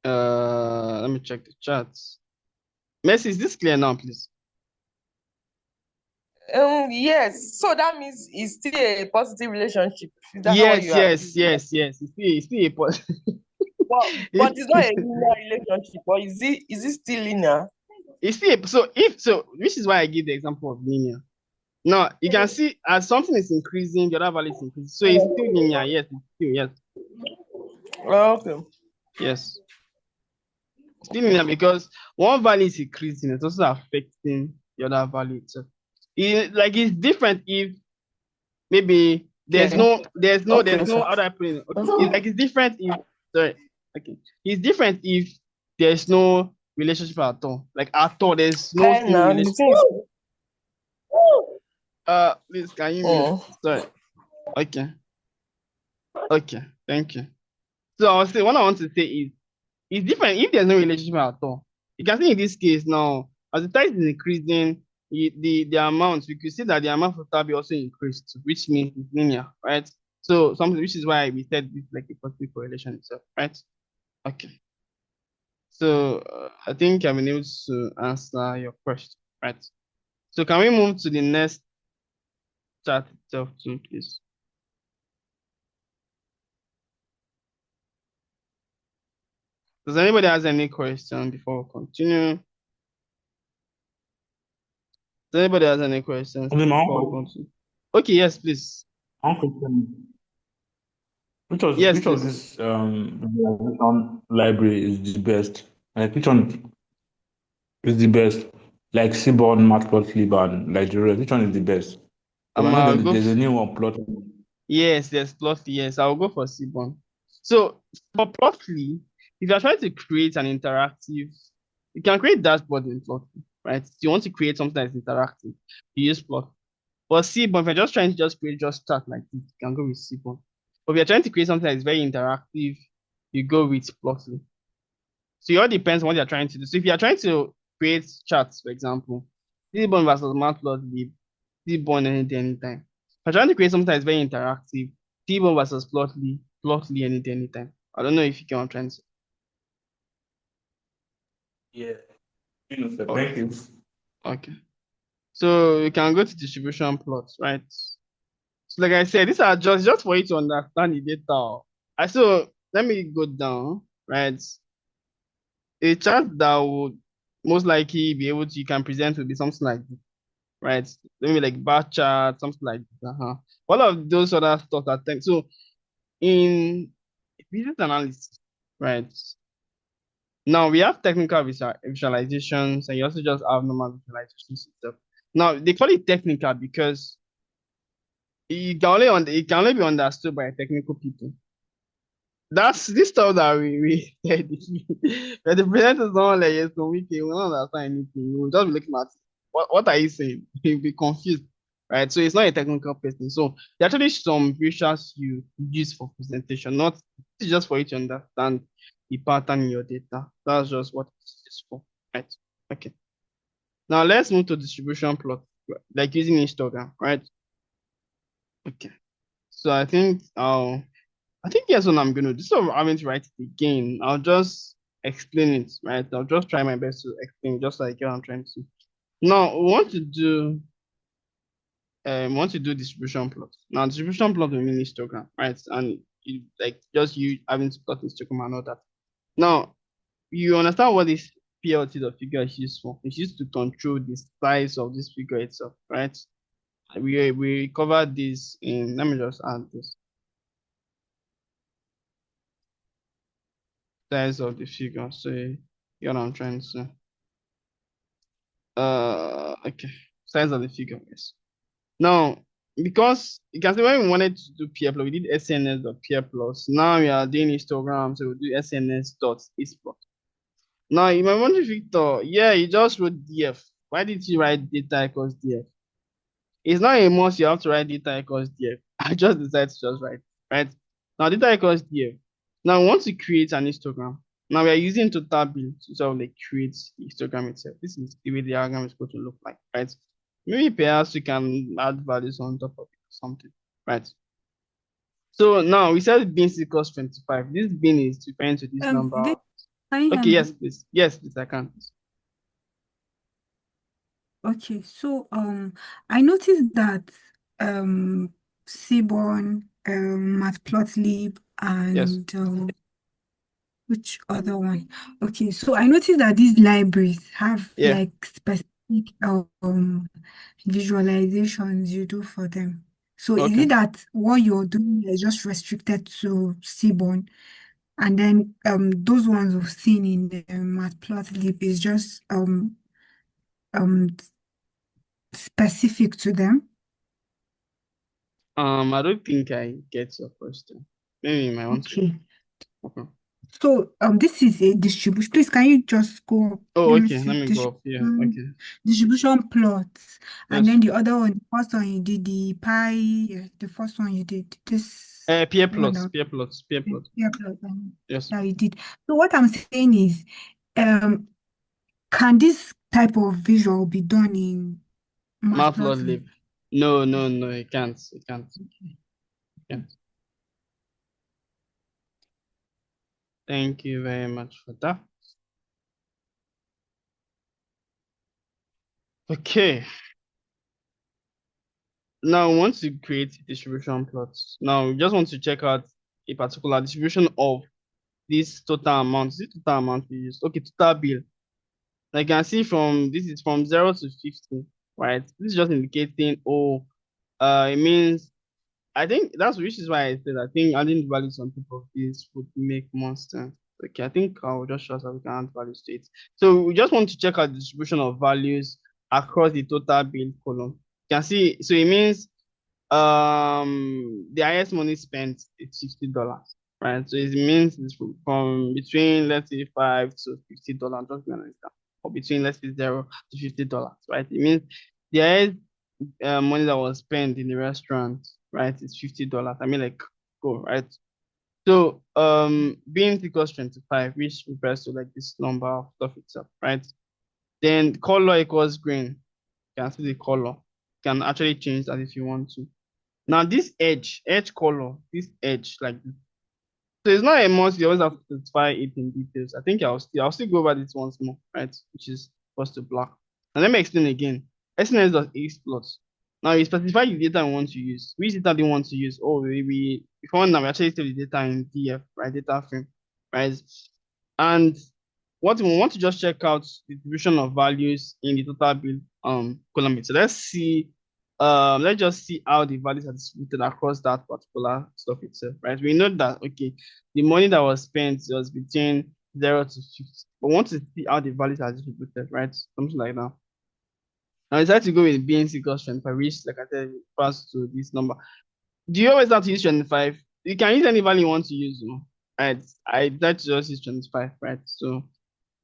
S1: Let me check the charts. Messi, is this clear now, please?
S5: Yes. So that means it's still a positive relationship. Is that what
S1: Yes,
S5: you are?
S1: yes. It's still a
S5: But it's not a linear relationship. Or is it still linear?
S1: it's still so which is why I give the example of linear. Now you can see as something is increasing, the other value is increasing. So it's still linear. Yes, it's still
S5: Okay.
S1: yes. Still linear because one value is increasing, it's also affecting the other value itself. It's different if maybe there's
S5: Okay.
S1: no how do I put it? Okay. It's different if sorry. Okay. It's different if there's no relationship at all. Like at all, there's no
S5: Now the
S1: relationship.
S5: thing is,
S1: Please can you mute?
S5: oh,
S1: Sorry. Okay. Okay. Thank you. So I'll say what I want to say is it's different if there's no relationship at all. You can see in this case now, as the price is increasing, the amount, we could see that the amount of tab also increased, which means it's linear, right? So something which is why we said this like a positive correlation itself, right? Okay. So I think I've been able to answer your question, right? So can we move to the next chart itself too, please? Does anybody has any question before we continue? Does anybody has any questions before we continue? Okay, yes, please. Yes,
S6: Which of
S1: please.
S6: this visualization library is the best? Like which one is the best? Like Seaborn, Matplotlib, and like the rest. Which one is the best? Because I know
S1: I'll go.
S6: there's a new one plot.
S1: Yes, Plotly. Yes, I'll go for Seaborn. So for Plotly, if you're trying to create an interactive, you can create dashboard in Plotly, right? If you want to create something that's interactive, you use Plot. But Seaborn, if you're just trying to just create just start like this, you can go with Seaborn. But if you're trying to create something that's very interactive, you go with Plotly. So it all depends on what you're trying to do. So if you're trying to create charts, for example, Seaborn versus Matplotlib, Seaborn anytime. If you're trying to create something that's very interactive, Seaborn versus Plotly anytime. I don't know if you get what I'm trying to say.
S6: Yeah. Sir.
S1: Okay.
S6: Thank you.
S1: Okay. So you can go to distribution plots, right? So like I said, these are just for you to understand the data. So let me go down, right? A chart that would most likely be able to you can present will be something like this. right? Maybe like bar chart, something like that. All of those other stuff that so in business analysis, right? Now we have technical visualizations, and you also just have normal visualizations stuff. Now they call it technical because it can only be understood by technical people. That's this stuff that we said. But the presenters don't like yes, so we don't understand anything. We'll just be looking at what are you saying? You'll be confused, right? So it's not a technical person. So there are actually some visuals you use for presentation, not it's just for you to understand the pattern in your data. That's just what it's used for, right? Okay. Now let's move to distribution plot, like using histogram, right? Okay. So I think here's what I'm gonna do. So I'm having to write it again. I'll just explain it, right? I'll just try my best to explain just like what I'm trying to. Now we want to do distribution plot. Now distribution plot will mean histogram, right? And you like just you having to plot histogram and all that. Now you understand what this PLT the figure is used for. It's used to control the size of this figure itself, right? We covered this in let me just add this. Size of the figure. So you know what I'm trying to say. Okay. Size of the figure, yes. Now, because you can see when we wanted to do peer plot, we did SNS.peer plus. Now we are doing histogram, so we'll do SNS.isplot. Now you might wonder, Victor, yeah, you just wrote DF. Why did you write data equals DF? It's not a must you have to write data equals DF. I just decided to just write, right? Now data equals DF. Now we want to create an histogram. Now we are using total bill to sort of like create the histogram itself. This is the way the diagram is going to look like, right? Maybe perhaps we can add values on top of it or something, right? So now we said bin equals 25. This bin is referring to this number.
S7: Can you hear
S1: Okay,
S7: me?
S1: yes, please. Yes, please, I can.
S7: Okay, so I noticed that Seaborn, Matplotlib,
S1: Yes.
S7: and which other one? Okay, so I noticed that these libraries have
S1: Yeah.
S7: like specific visualizations you do for them. So is
S1: Okay.
S7: it that what you're doing is just restricted to Seaborn, and then those ones we've seen in the Matplotlib is just um specific to them?
S1: I don't think I get your question. Maybe you might want to.
S7: Okay.
S1: Okay.
S7: So this is a distribution. Please, can you just go?
S1: Oh,
S7: Let me
S1: okay.
S7: see.
S1: Let me go up here. Okay.
S7: Distribution plot. And
S1: Yes.
S7: then the other one, the first one you did, the pie, the first one you did, this
S1: Peer
S7: one
S1: plots. Peer plots. Peer plots.
S7: yeah, plot
S1: Yes.
S7: that you did. So what I'm saying is, can this type of visual be done in Matplotlib?
S1: Matplotlib. No, no, no. It can't. It can't. It can't. Thank you very much for that. Okay. Now, once you create distribution plots, now we just want to check out a particular distribution of this total amount. Is it total amount we use? Okay, total bill. Like you can see from this is from 0 to 50, right? This is just indicating, oh, it means I think that's which is why I said I think adding values on top of this would make more sense. Okay, I think I'll just show us how we can add values to it. So we just want to check out the distribution of values across the total bill column. You can see, so it means the highest money spent is $60, right? So it means it's from between let's say $5 to $50, just be honest, or between let's say $0 to $50, right? It means the highest money that was spent in the restaurant, right, is $50. I mean, like, go, right? So, being equals 25, which refers to like this number of stuff itself, right? Then color equals green. You can see the color. You can actually change that if you want to. Now, this edge color, this edge, like this. So it's not a must. You always have to specify it in details. I think I'll still go over this once more, right? Which is first to black. And let me explain again. SNS.exploit. Now you specify the data we want to use. Which data do you want to use? Oh, before now we actually save the data in DF, right? Data frame, right? And what we want to just check out the distribution of values in the total bill column. So let's see, let's just see how the values are distributed across that particular stuff itself, right? We know that okay, the money that was spent was between 0 to 50. But we want to see how the values are distributed, right? Something like that. Now I decided to go with BNC equals 25, which like I said, pass to this number. Do you always have to use 25? You can use any value you want to use, right? I decided to just use 25, right? So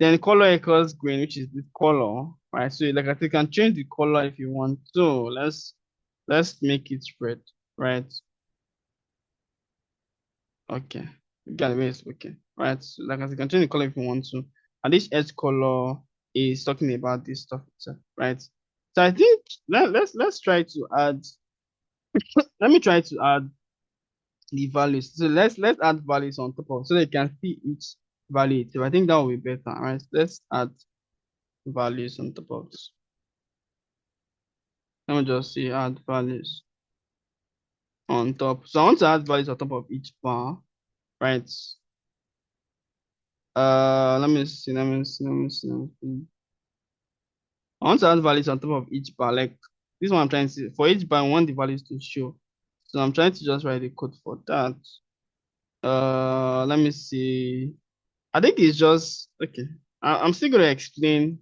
S1: then color equals green, which is the color, right? So like I said, you can change the color if you want. So let's make it red, right? Okay. Got it. Okay. Right. So like I said, you can change the color if you want to. And this edge color is talking about this stuff itself, right? So I think let's try to add, let me try to add the values. So let's add values on top of so they can see each value. So I think that will be better, right? Let's add values on top of this. Let me just see add values on top. So I want to add values on top of each bar, right? Let me see. I want to add values on top of each bar. Like this one I'm trying to see. For each bar, I want the values to show. So I'm trying to just write the code for that. Let me see. I think it's just okay. I'm still gonna explain.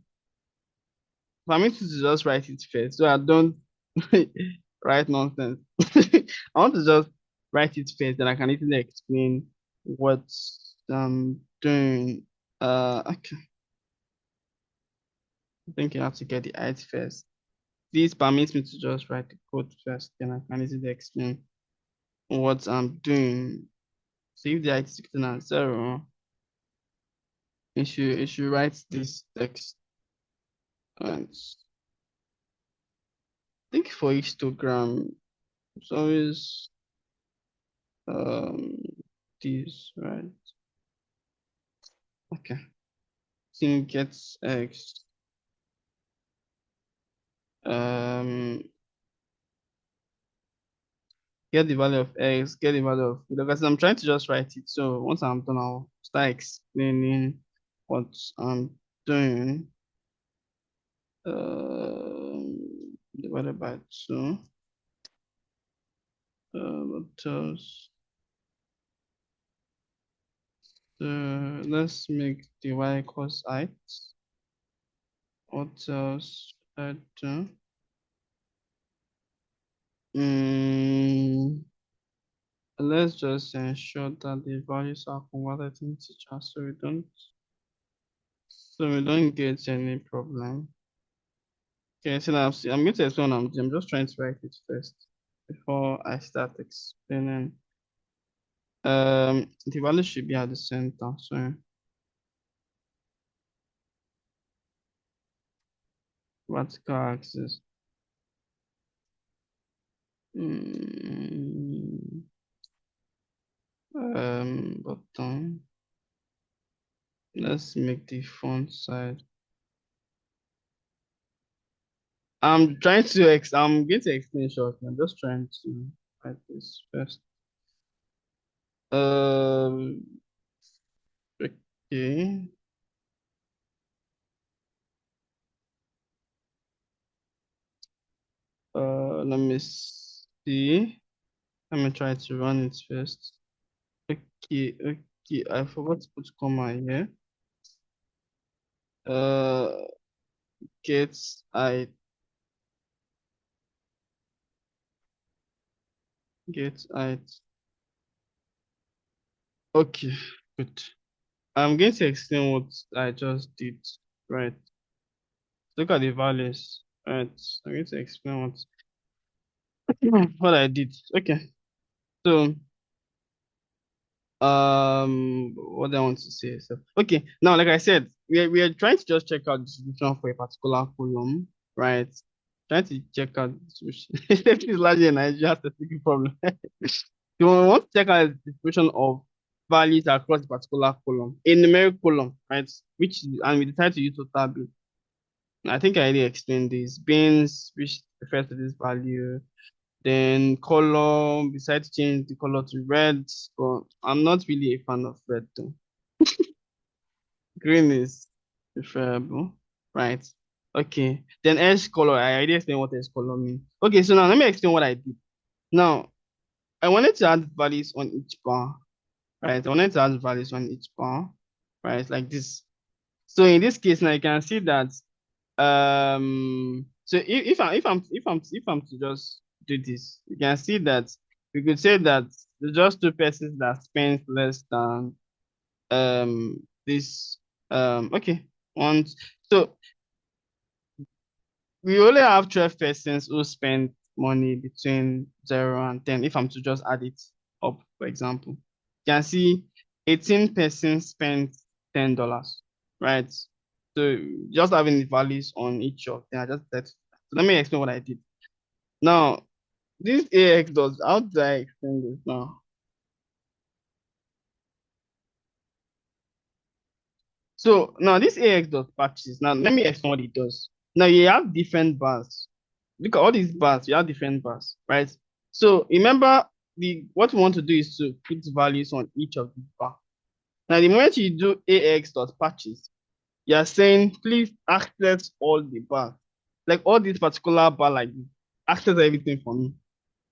S1: For me to just write it first, so I don't write nonsense. I want to just write it first, then I can easily explain what I'm doing. Okay. I think you have to get the height first. This permits me to just write the code first, then I can easily explain what I'm doing. So if the height is 16 and 0, it should write this text. And I think for histogram, it's always this, right? Okay. Thing gets X. Get the value of X, get the value of, because I'm trying to just write it. So once I'm done, I'll start explaining what I'm doing. Divided by 2. What else? Let's make the y equals height. What else should I do? Let's just ensure that the values are converted into integers so we don't get any problem. Okay, so now I'm going to explain what I'm doing. I'm just trying to write it first before I start explaining. The value should be at the center. So vertical axis. Bottom. Let's make the font size. I'm going to explain shortly. I'm just trying to write this first. Okay. Let me see. Let me try to run it first. Okay, I forgot to put comma here. Get I Okay, good. I'm going to explain what I just did. Right. Look at the values. Right. I'm going to explain what I did. Okay. So what do I want to say? So okay, now like I said, we are trying to just check out the distribution for a particular column, right? Trying to check out the distribution. Safety is largely a Nigeria specific problem. You want to check out the distribution of values across a particular column, a numeric column, right? And we decide to use total bill. I think I already explained this. Bins, which refers to this value. Then color, besides change the color to red, but I'm not really a fan of red though. Green is preferable, right? Okay. Then edge color, I already explained what edge color means. Okay, so now let me explain what I did. Now, I wanted to add values on each bar, right? I wanted to add values on each bar, right? Like this. So in this case, now you can see that so if I'm to just do this, you can see that we could say that there's just two persons that spend less than this okay one. So we only have 12 persons who spend money between 0 and 10. If I'm to just add it up, for example, you can see 18 persons spent $10, right? So just having the values on each of them, I just that. So let me explain what I did. Now, this AX does, how do I explain this now? So now this AX does patches. Now let me explain what it does. Now you have different bars. Look at all these bars, you have different bars, right? So remember what we want to do is to put values on each of these bars. Now the moment you do AX dot patches, you are saying please access all the bars. Like all this particular bar like this, access everything for me.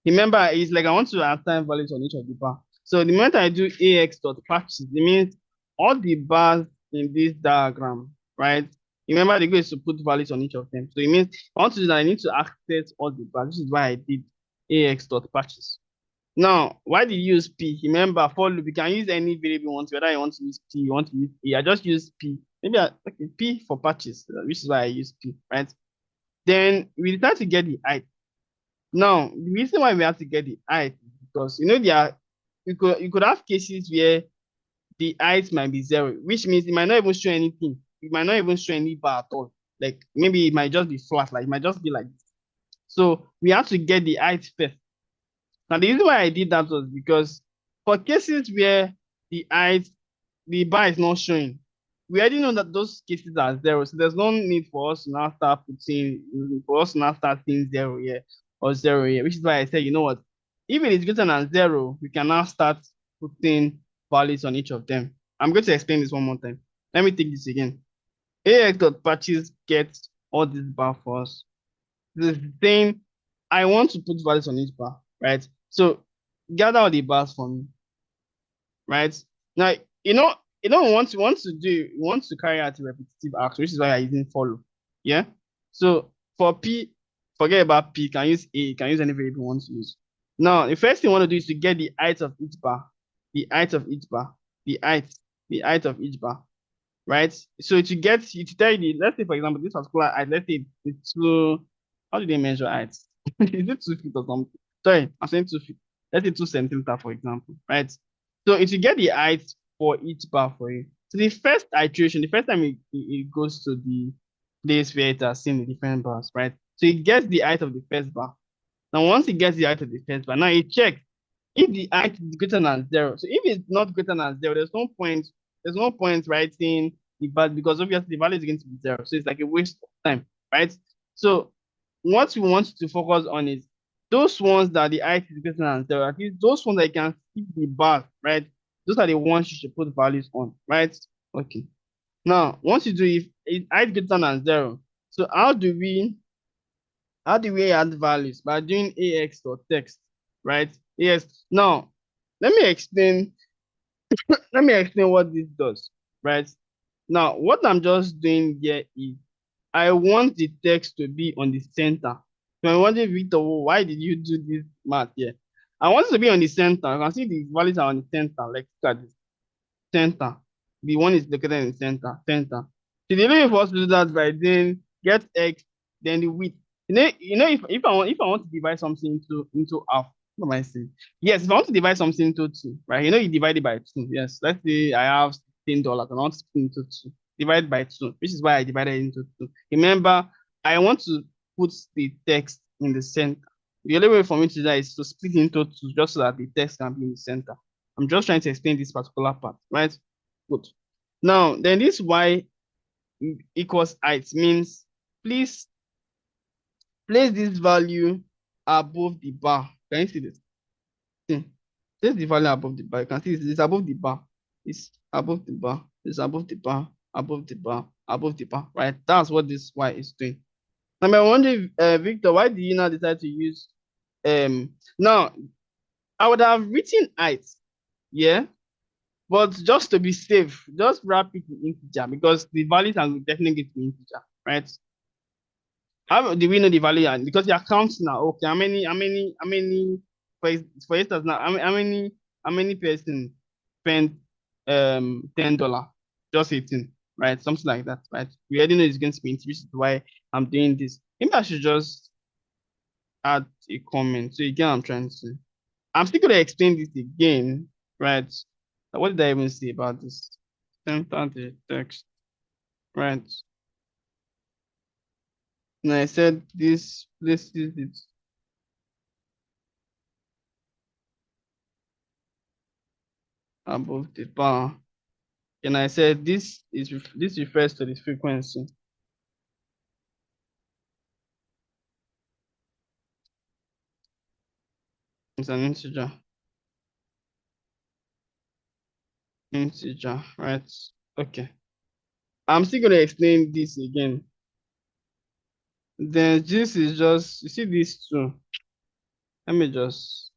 S1: Remember, it's like I want to assign values on each of the bar. So the moment I do AX dot patches, it means all the bars in this diagram, right? Remember, the goal is to put values on each of them. So it means I want to do that, I need to access all the bars. This is why I did AX dot patches. Now, why did you use P? Remember, for loop, you can use any variable you want, whether you want to use P, you want to use A. I just use P. Maybe okay, P for patches, which is why I use P, right? Then we try to get the height. Now, the reason why we have to get the height is because you could have cases where the height might be 0, which means it might not even show anything. It might not even show any bar at all. Like maybe it might just be flat, like it might just be like this. So we have to get the height first. Now the reason why I did that was because for cases where the bar is not showing, we already know that those cases are 0. So there's no need for us to now start seeing 0 here or 0 here, which is why I said, you know what? If it is greater than 0, we can now start putting values on each of them. I'm going to explain this one more time. Let me take this again. AX.patches gets all this bar for us. The thing, I want to put values on each bar, right? So gather all the bars for me, right? Now, we want to carry out a repetitive action, which is why I'm using follow. Yeah. So for P, forget about P, you can use A, you can use any variable you want to use. Now, the first thing you want to do is to get the height of each bar, the height of each bar, the height of each bar, right? So to tell you, let's say for example, this particular height, let's say it's how do they measure height? Is it 2 feet or something? Sorry, I'm saying 2 feet. Let's say 2 centimeters, for example, right? So it will get the height for each bar for you. So the first iteration, the first time it goes to the place where it has seen the different bars, right? So it gets the height of the first bar. Now, once it gets the height of the first bar, now it checks if the height is greater than 0. So if it's not greater than 0, there's no point writing the value because obviously the value is going to be 0. So it's like a waste of time, right? So what we want to focus on is those ones that the height is greater than 0, at least those ones that you can see the bar, right? Those are the ones you should put values on, right? Okay. Now, once you do if height greater than 0, so how do we add values? By doing AX or text, right? Yes. Now, let me explain what this does, right? Now, what I'm just doing here is I want the text to be on the center. So I'm wondering, Victor, why did you do this math here? I want it to be on the center. I can see the values are on the center. Like, look at this. Center. The one is located in the center. So the only way for us to do that by doing get X, then the width. If I want to divide something into half, what am I saying? Yes, if I want to divide something into 2, right? You divide it by 2. Yes, let's say I have $16 and I want to split into 2. Divide by 2, which is why I divided into 2. Remember, I want to put the text in the center. The only way for me to do that is to split into 2 just so that the text can be in the center. I'm just trying to explain this particular part, right? Good. Now, then this y equals height means please place this value above the bar. Can you see this? See, place the value above the bar. You can see it's above the bar. It's above the bar. It's above the bar. above the bar, right? That's what this Y is doing. And I wonder, Victor, why did you now decide to use now I would have written height, yeah, but just to be safe, just wrap it in integer because the values can definitely get to integer, right? How do we know the value? And because you are counting now, okay, for instance now, how many person spent $10, just 18, right? Something like that, right? We already know it's going to be integer, which is why I'm doing this. Maybe I should just add a comment. So you get what I'm trying to say. I'm still gonna explain this again, right? What did I even say about this? Center the text, right? And I said this places it above the bar. And I said this refers to the frequency. It's an integer. Integer, right? Okay. I'm still gonna explain this again. Then this is just, you see these two. Let me just,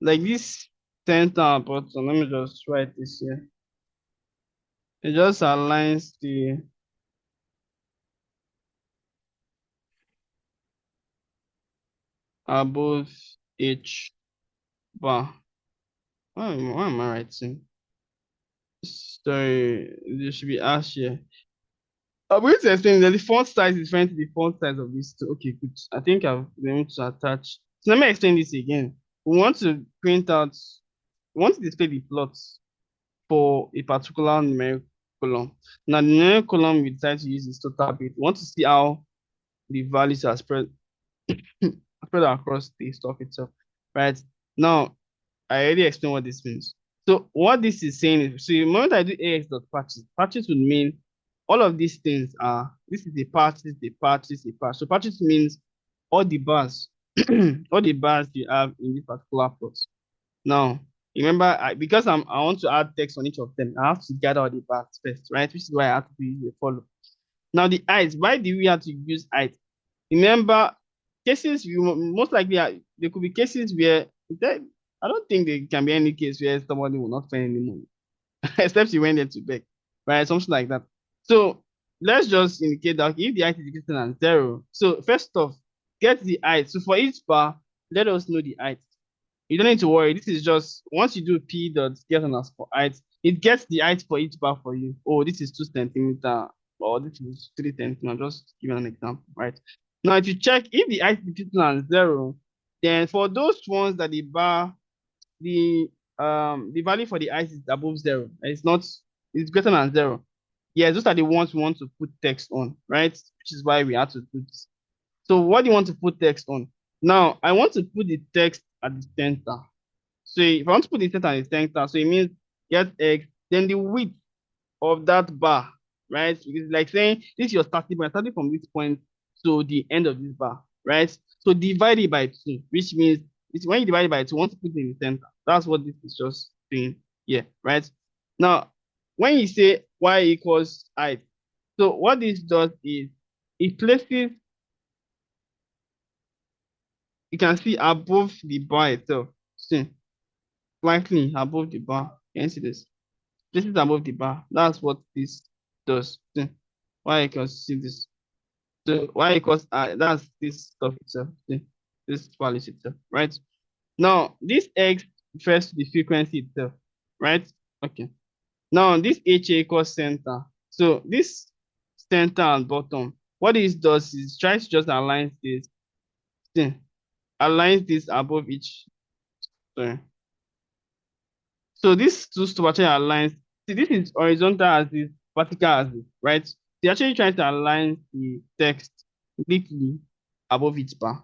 S1: like this center and bottom, let me just write this here. It just aligns the above H bar. Why am I writing? Sorry, there should be ash here. I'm going to explain that the font size is different to the font size of this. Okay, good. I think I've been able to attach. So let me explain this again. We want to print out, we want to display the plots for a particular numeric column. Now, the numeric column we decide to use is total bit. We want to see how the values are spread across the stuff itself, right? Now, I already explained what this means. So what this is saying is, so the moment I do ax.patches, patches would mean all of these things are, this is the patch, this is the patch, this is the patch. So patches means all the bars, all the bars you have in this particular plot. Now, remember, because I want to add text on each of them, I have to gather all the bars first, right? Which is why I have to use the follow. Now the height, why do we have to use height? Remember, cases you most likely there could be cases where I don't think there can be any case where somebody will not spend any money, except you went there to beg, right? Something like that. So let's just indicate that if the height is greater than 0, so first off, get the height. So for each bar, let us know the height. You don't need to worry. This is just once you do p dot get on as for height, it gets the height for each bar for you. Oh, this is 2 centimeter, or this is 3 centimeter. Just give you an example, right? Now, if you check if the height is greater than 0, then for those ones that the bar, the value for the height is above 0. It's greater than 0. Yeah, those are the ones we want to put text on, right? Which is why we have to do this. So what do you want to put text on? Now, I want to put the text at the center. So if I want to put the center at the center, so it means get X, then the width of that bar, right? It's like saying this is your starting point, starting from this point to the end of this bar, right? So divide it by 2, which means when you divide it by 2, you want to put it in the center. That's what this is just doing here, right? Now, when you say Y equals height, so what this does is it places, you can see above the bar itself. See, slightly above the bar. Can you see this? This is above the bar. That's what this does. See, Y equals, see this. So Y equals that's this stuff itself. See, this value itself, right? Now, this X refers to the frequency itself, right? Okay. Now, this HA equals center. So this center and bottom, what this does is tries to just align this, see, aligns this above each. Sorry. So this two structure aligns. See, this is horizontal as this, vertical as this, right? They actually trying to align the text neatly above each bar.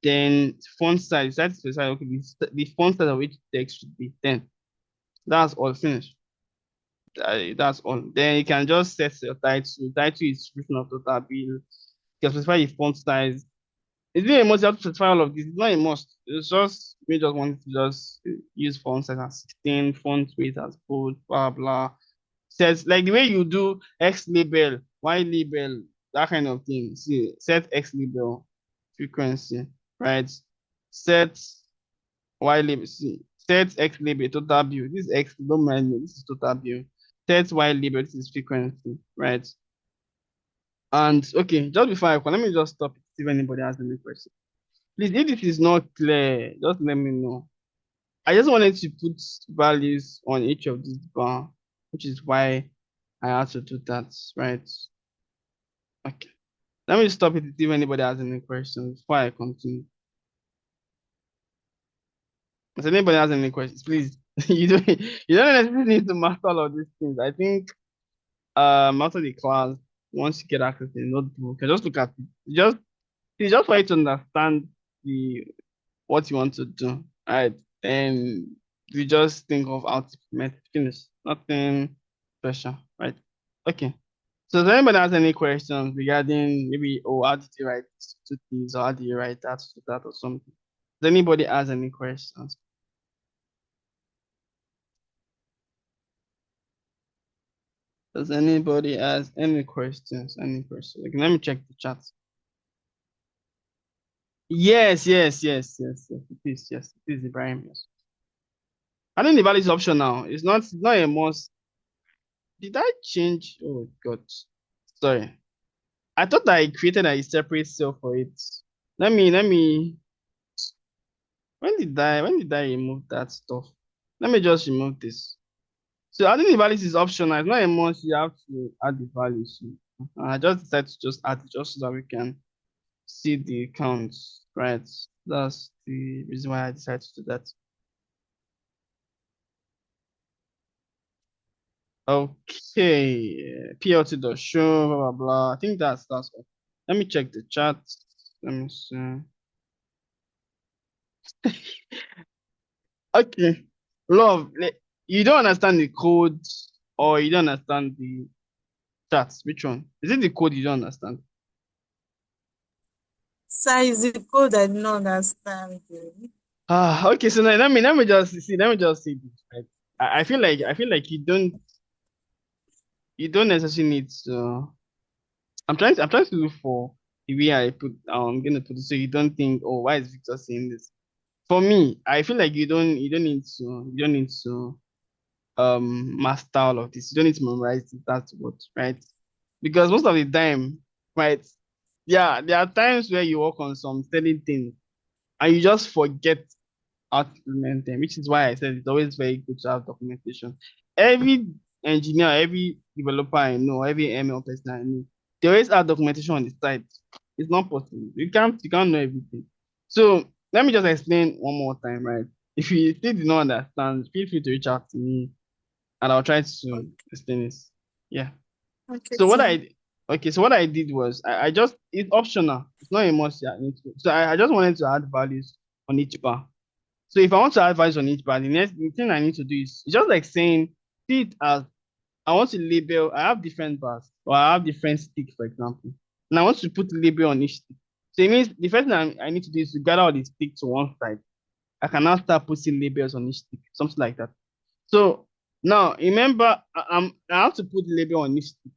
S1: Then font size, that's specify, okay, the font size of each text should be 10. That's all finished. That's all. Then you can just set your title. Title is description of total bill. You can specify the font size. It's not a must. You have to specify all of this. It's not a must. It's just we just want to just use font size as 16, font weight as bold, blah blah. Set like the way you do X label, Y label, that kind of thing. See, set X label frequency, right? Set Y label, see, set X label total bill. This is X, don't mind me, this is total bill. Set Y label, this is frequency, right? And okay, just before I call, let me just stop it, see if anybody has any question. Please, if this is not clear, just let me know. I just wanted to put values on each of these bar, which is why I had to do that, right? Okay. Let me stop it to see if anybody has any questions before I continue. If anybody has any questions, please. You don't necessarily need to master all of these things. I think after the class, once you get access to the notebook, you just look at it. Just for you to understand the what you want to do, right? And you just think of how to implement it. Finish. Nothing special, right? Okay. So does anybody has any questions regarding maybe, oh, how did you write this to this, or how do you write that to that, or something? Does anybody has any questions? Does anybody has any questions? Any questions? Okay, let me check the chat. Yes. It is, yes. It is Ibrahim, yes. I think the value is optional. It's not a must. Did I change? Oh God. Sorry. I thought I created a separate cell for it. Let me when did I remove that stuff? Let me just remove this. So adding the values is optional. It's not a must. You have to add the values. I just decided to just add it just so that we can see the counts, right? That's the reason why I decided to do that. Okay, PLT does show, blah, blah, blah. I think that's all. Let me check the chat. Let me see. Okay, love, you don't understand the code or you don't understand the chat. Which one? Is it the code you don't understand?
S8: Sir, is the code I don't understand.
S1: Okay, so now let me just see this, right? I feel like you don't necessarily need to. I'm trying to look for the way I'm gonna put it so you don't think, oh, why is Victor saying this? For me, I feel like you don't need to master all of this. You don't need to memorize it, that's what, right? Because most of the time, right? Yeah, there are times where you work on some certain things and you just forget how to implement them, which is why I said it's always very good to have documentation. Every engineer, every developer I know, every ML person I know, they always have documentation on the site. It's not possible. You can't know everything. So let me just explain one more time, right? If you still do not understand, feel free to reach out to me and I'll try to explain this. Yeah.
S8: Okay,
S1: So what
S8: sir.
S1: I did was it's optional. It's not a must. Yeah, so I just wanted to add values on each bar. So if I want to add values on each bar, the thing I need to do is just like saying, see it as I want to label, I have different bars or I have different sticks, for example. And I want to put label on each stick. So it means the first thing I need to do is to gather all the sticks to one side. I can now start putting labels on each stick, something like that. So now remember, I have to put label on each stick.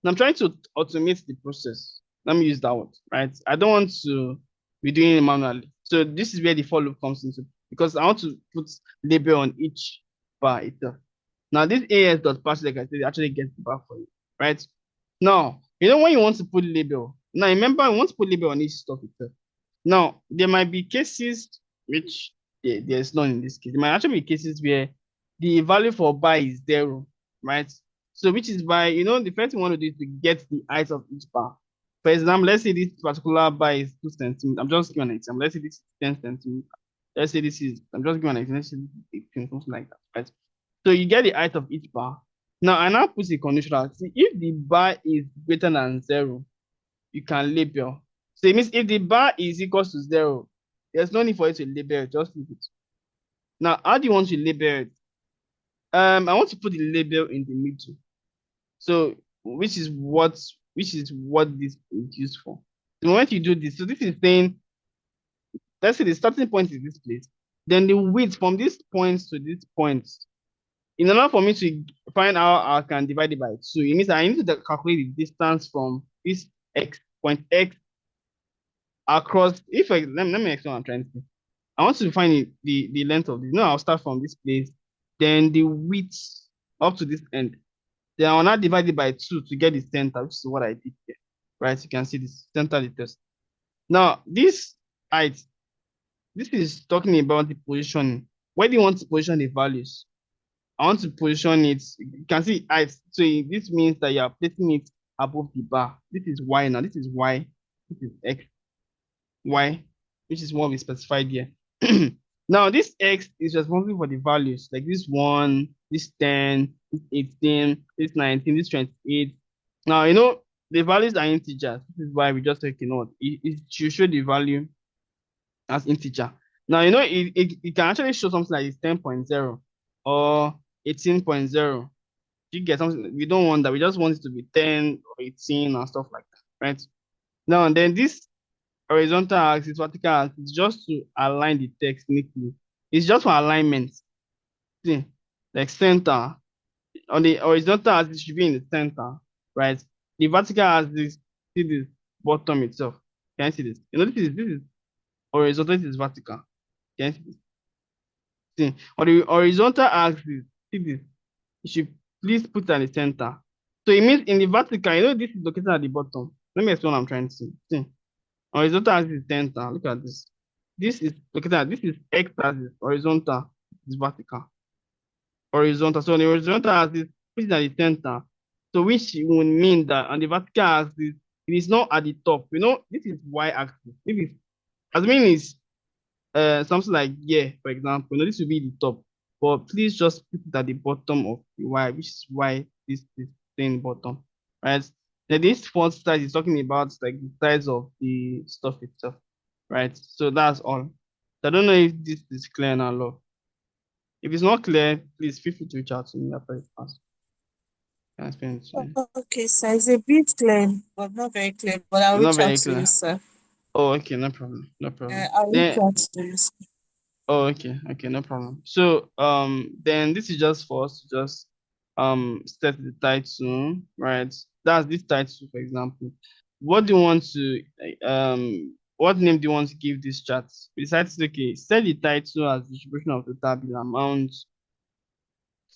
S1: And I'm trying to automate the process. Let me use that word, right? I don't want to be doing it manually. So this is where the for loop comes into, because I want to put label on each bar itself. Now this as.parse, like I said, actually gets the bar for you, right? Now, when you want to put label, now remember, I want to put label on each stuff itself. Now, there might be cases which there's none in this case. There might actually be cases where the value for bar is 0, right? So which is why, the first thing we want to do is to get the height of each bar. For example, let's say this particular bar is 2 centimeters. I'm just giving an example. Let's say this is 10 centimeters. Let's say I'm just giving an example. Let's say this is 18, something like that, right? So you get the height of each bar. Now, I now put a conditional. See, if the bar is greater than 0, you can label. So it means if the bar is equal to 0, there's no need for you to label it, just leave it. Now, how do you want to label it? I want to put the label in the middle. So which is what this is used for. The moment you do this, so this is saying, let's say the starting point is this place. Then the width from this point to this point in order for me to find out how I can divide it by 2, it means I need to calculate the distance from this point X across. If I, let me explain what I'm trying to say. I want to find the length of this. No, I'll start from this place, then the width up to this end. Then I will now divide it by 2 to get the center, which is what I did here. Right? You can see this center details. Now, this height, this is talking about the positioning. Where do you want to position the values? I want to position it. You can see height. So this means that you are placing it above the bar. This is Y now. This is Y. This is X. Y, which is what we specified here. Now, this X is responsible for the values, like this 1, this 10, this 18, this 19, this 28. Now, the values are integers. This is why we just take, it should show the value as integer. Now, it can actually show something like it's 10.0 or 18.0. You get something, we don't want that. We just want it to be 10 or 18 and stuff like that, right? Now, and then this horizontal axis, vertical axis, just to align the text neatly. It's just for alignment. See, like center. On the horizontal axis, should be in the center, right? The vertical axis, see this bottom itself. Can you see this? This is horizontal, this is vertical. Can you see this? See, on the horizontal axis, see this. You should please put it at the center. So it means in the vertical, this is located at the bottom. Let me explain what I'm trying to say. See. Horizontal axis is center. Look at this. This is this is X axis. Horizontal is vertical. Horizontal. So on the horizontal axis, which is at the center. So which would mean that on the vertical axis, it is not at the top. This is Y axis. This is assuming it's something like for example. This will be the top. But please just put it at the bottom of the Y, which is why this is saying bottom. Right? Then this font size is talking about like the size of the stuff itself, right? So that's all. I don't know if this is clear now, love. If it's not clear, please feel free to reach out to me after it pass. Can I explain it to you?
S8: Okay, sir. It's a bit clear, but not very clear. But I'll
S1: It's not
S8: reach out
S1: very
S8: to you,
S1: clear.
S8: sir.
S1: Oh, okay, no problem, no problem.
S8: I'll reach
S1: Then,
S8: out to you, sir.
S1: oh, okay, no problem. So, then this is just for us to just set the title, right? That's this title, for example. What do you want to what name do you want to give this chart? We decided to okay, set the title as distribution of the total amount,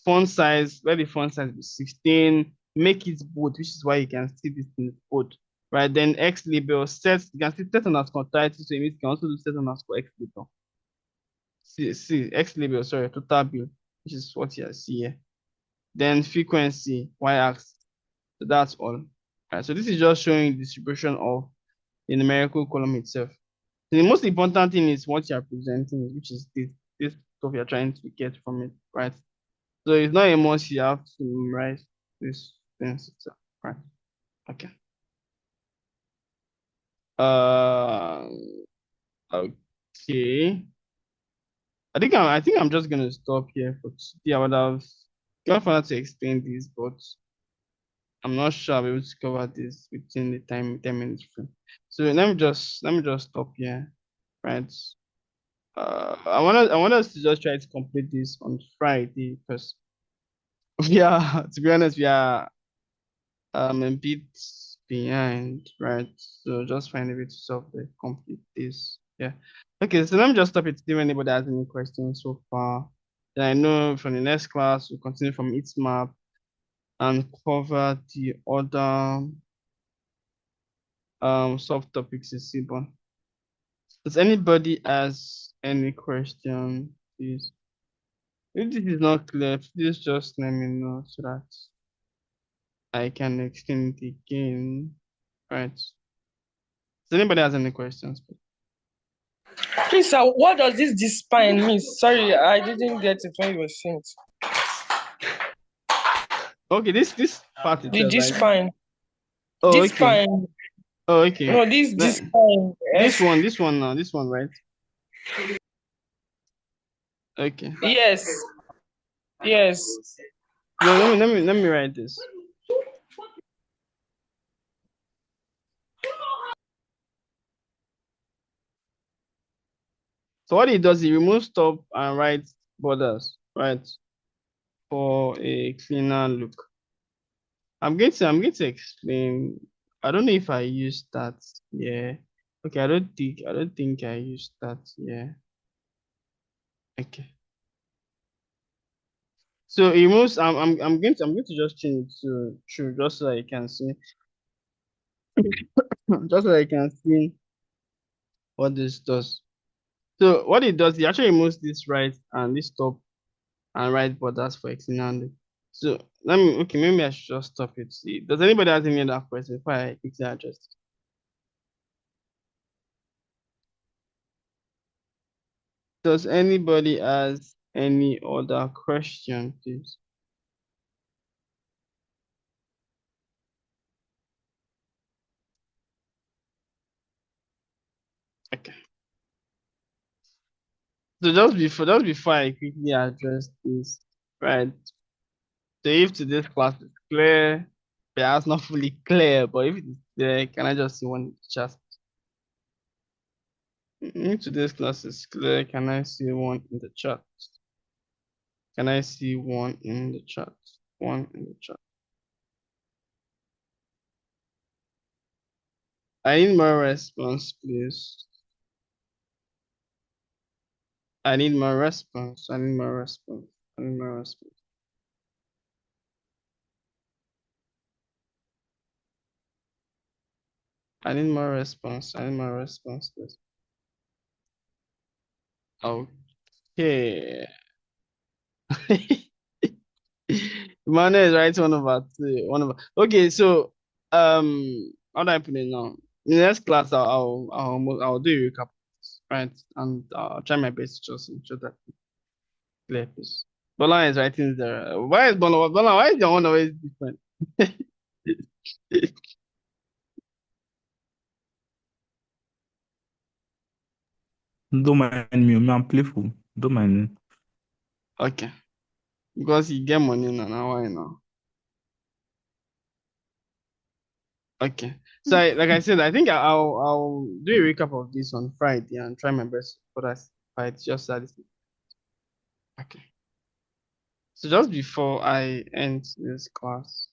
S1: font size, let the font size be 16, make it bold, which is why you can see this in bold, right? Then X label set, you can see set underscore title, so it means you can also do set underscore X label. See X label, sorry, total bill, which is what you see here. Then frequency, Y axis. So that's all. Right, so this is just showing distribution of the numerical column itself. The most important thing is what you're presenting, which is this stuff you're trying to get from it, right? So it's not a must you have to memorize this things itself, right? Okay. Uh, okay. I think I'm just gonna stop here for today. I would have gone further to explain this, but I'm not sure I'll be able to cover this within the 10 minutes frame. So let me just stop here, right? I want us to just try to complete this on Friday because to be honest, we are a bit behind, right? So just find a way to complete this. Yeah. Okay, so let me just stop it. See if anybody has any questions so far. Then I know from the next class we'll continue from its map and cover the other subtopics in Seaborn. Does anybody has any question, please? If this is not clear, please just let me know so that I can explain it again. Right. Does anybody has any questions?
S5: Please, sir, what does this spine mean? Sorry, I didn't get it when you were saying it.
S1: Okay, this part
S5: The
S1: itself,
S5: this
S1: right?
S5: spine.
S1: Oh,
S5: This
S1: okay.
S5: spine.
S1: Oh, okay.
S5: No, this spine.
S1: This one now, this one, right? Okay.
S5: Yes. Yes.
S1: No, let me write this. So what it does, it removes top and right borders, right? for a cleaner look. I'm going to explain. I don't know if I use that. Yeah. Okay, I don't think I use that. Yeah. Okay. So it moves. I'm going to just change it to true just so that you can see. Just so that you can see what this does. So what it does, it actually moves this right and this top and right borders for external. So maybe I should just stop it. See, does anybody have any other question before I quickly adjust? Does anybody has any other question, please? Okay. So just before I quickly address this, right? So if today's class is clear, perhaps not fully clear, but if it is clear, can I just see one chat? If today's class is clear, can I see one in the chat? Can I see one in the chat? One in the chat. I need more response, please. I need more response. I need more response. I need more response. I need more response. I need more response, please. Okay. Emmanuel is right 1/2. 1/2. Okay, so how do I put it now? In the next class, I'll do a recap, right? And I'll try my best to just ensure that clear, please. Bola is writing there. Why is Bola? Why is your one always different?
S6: Don't mind me, I'm playful. Don't mind me.
S1: Okay, because you get money now. Why now? Okay. So like I said, I think I'll do a recap of this on Friday and try my best for that fight just that. Okay. So just before I end this class,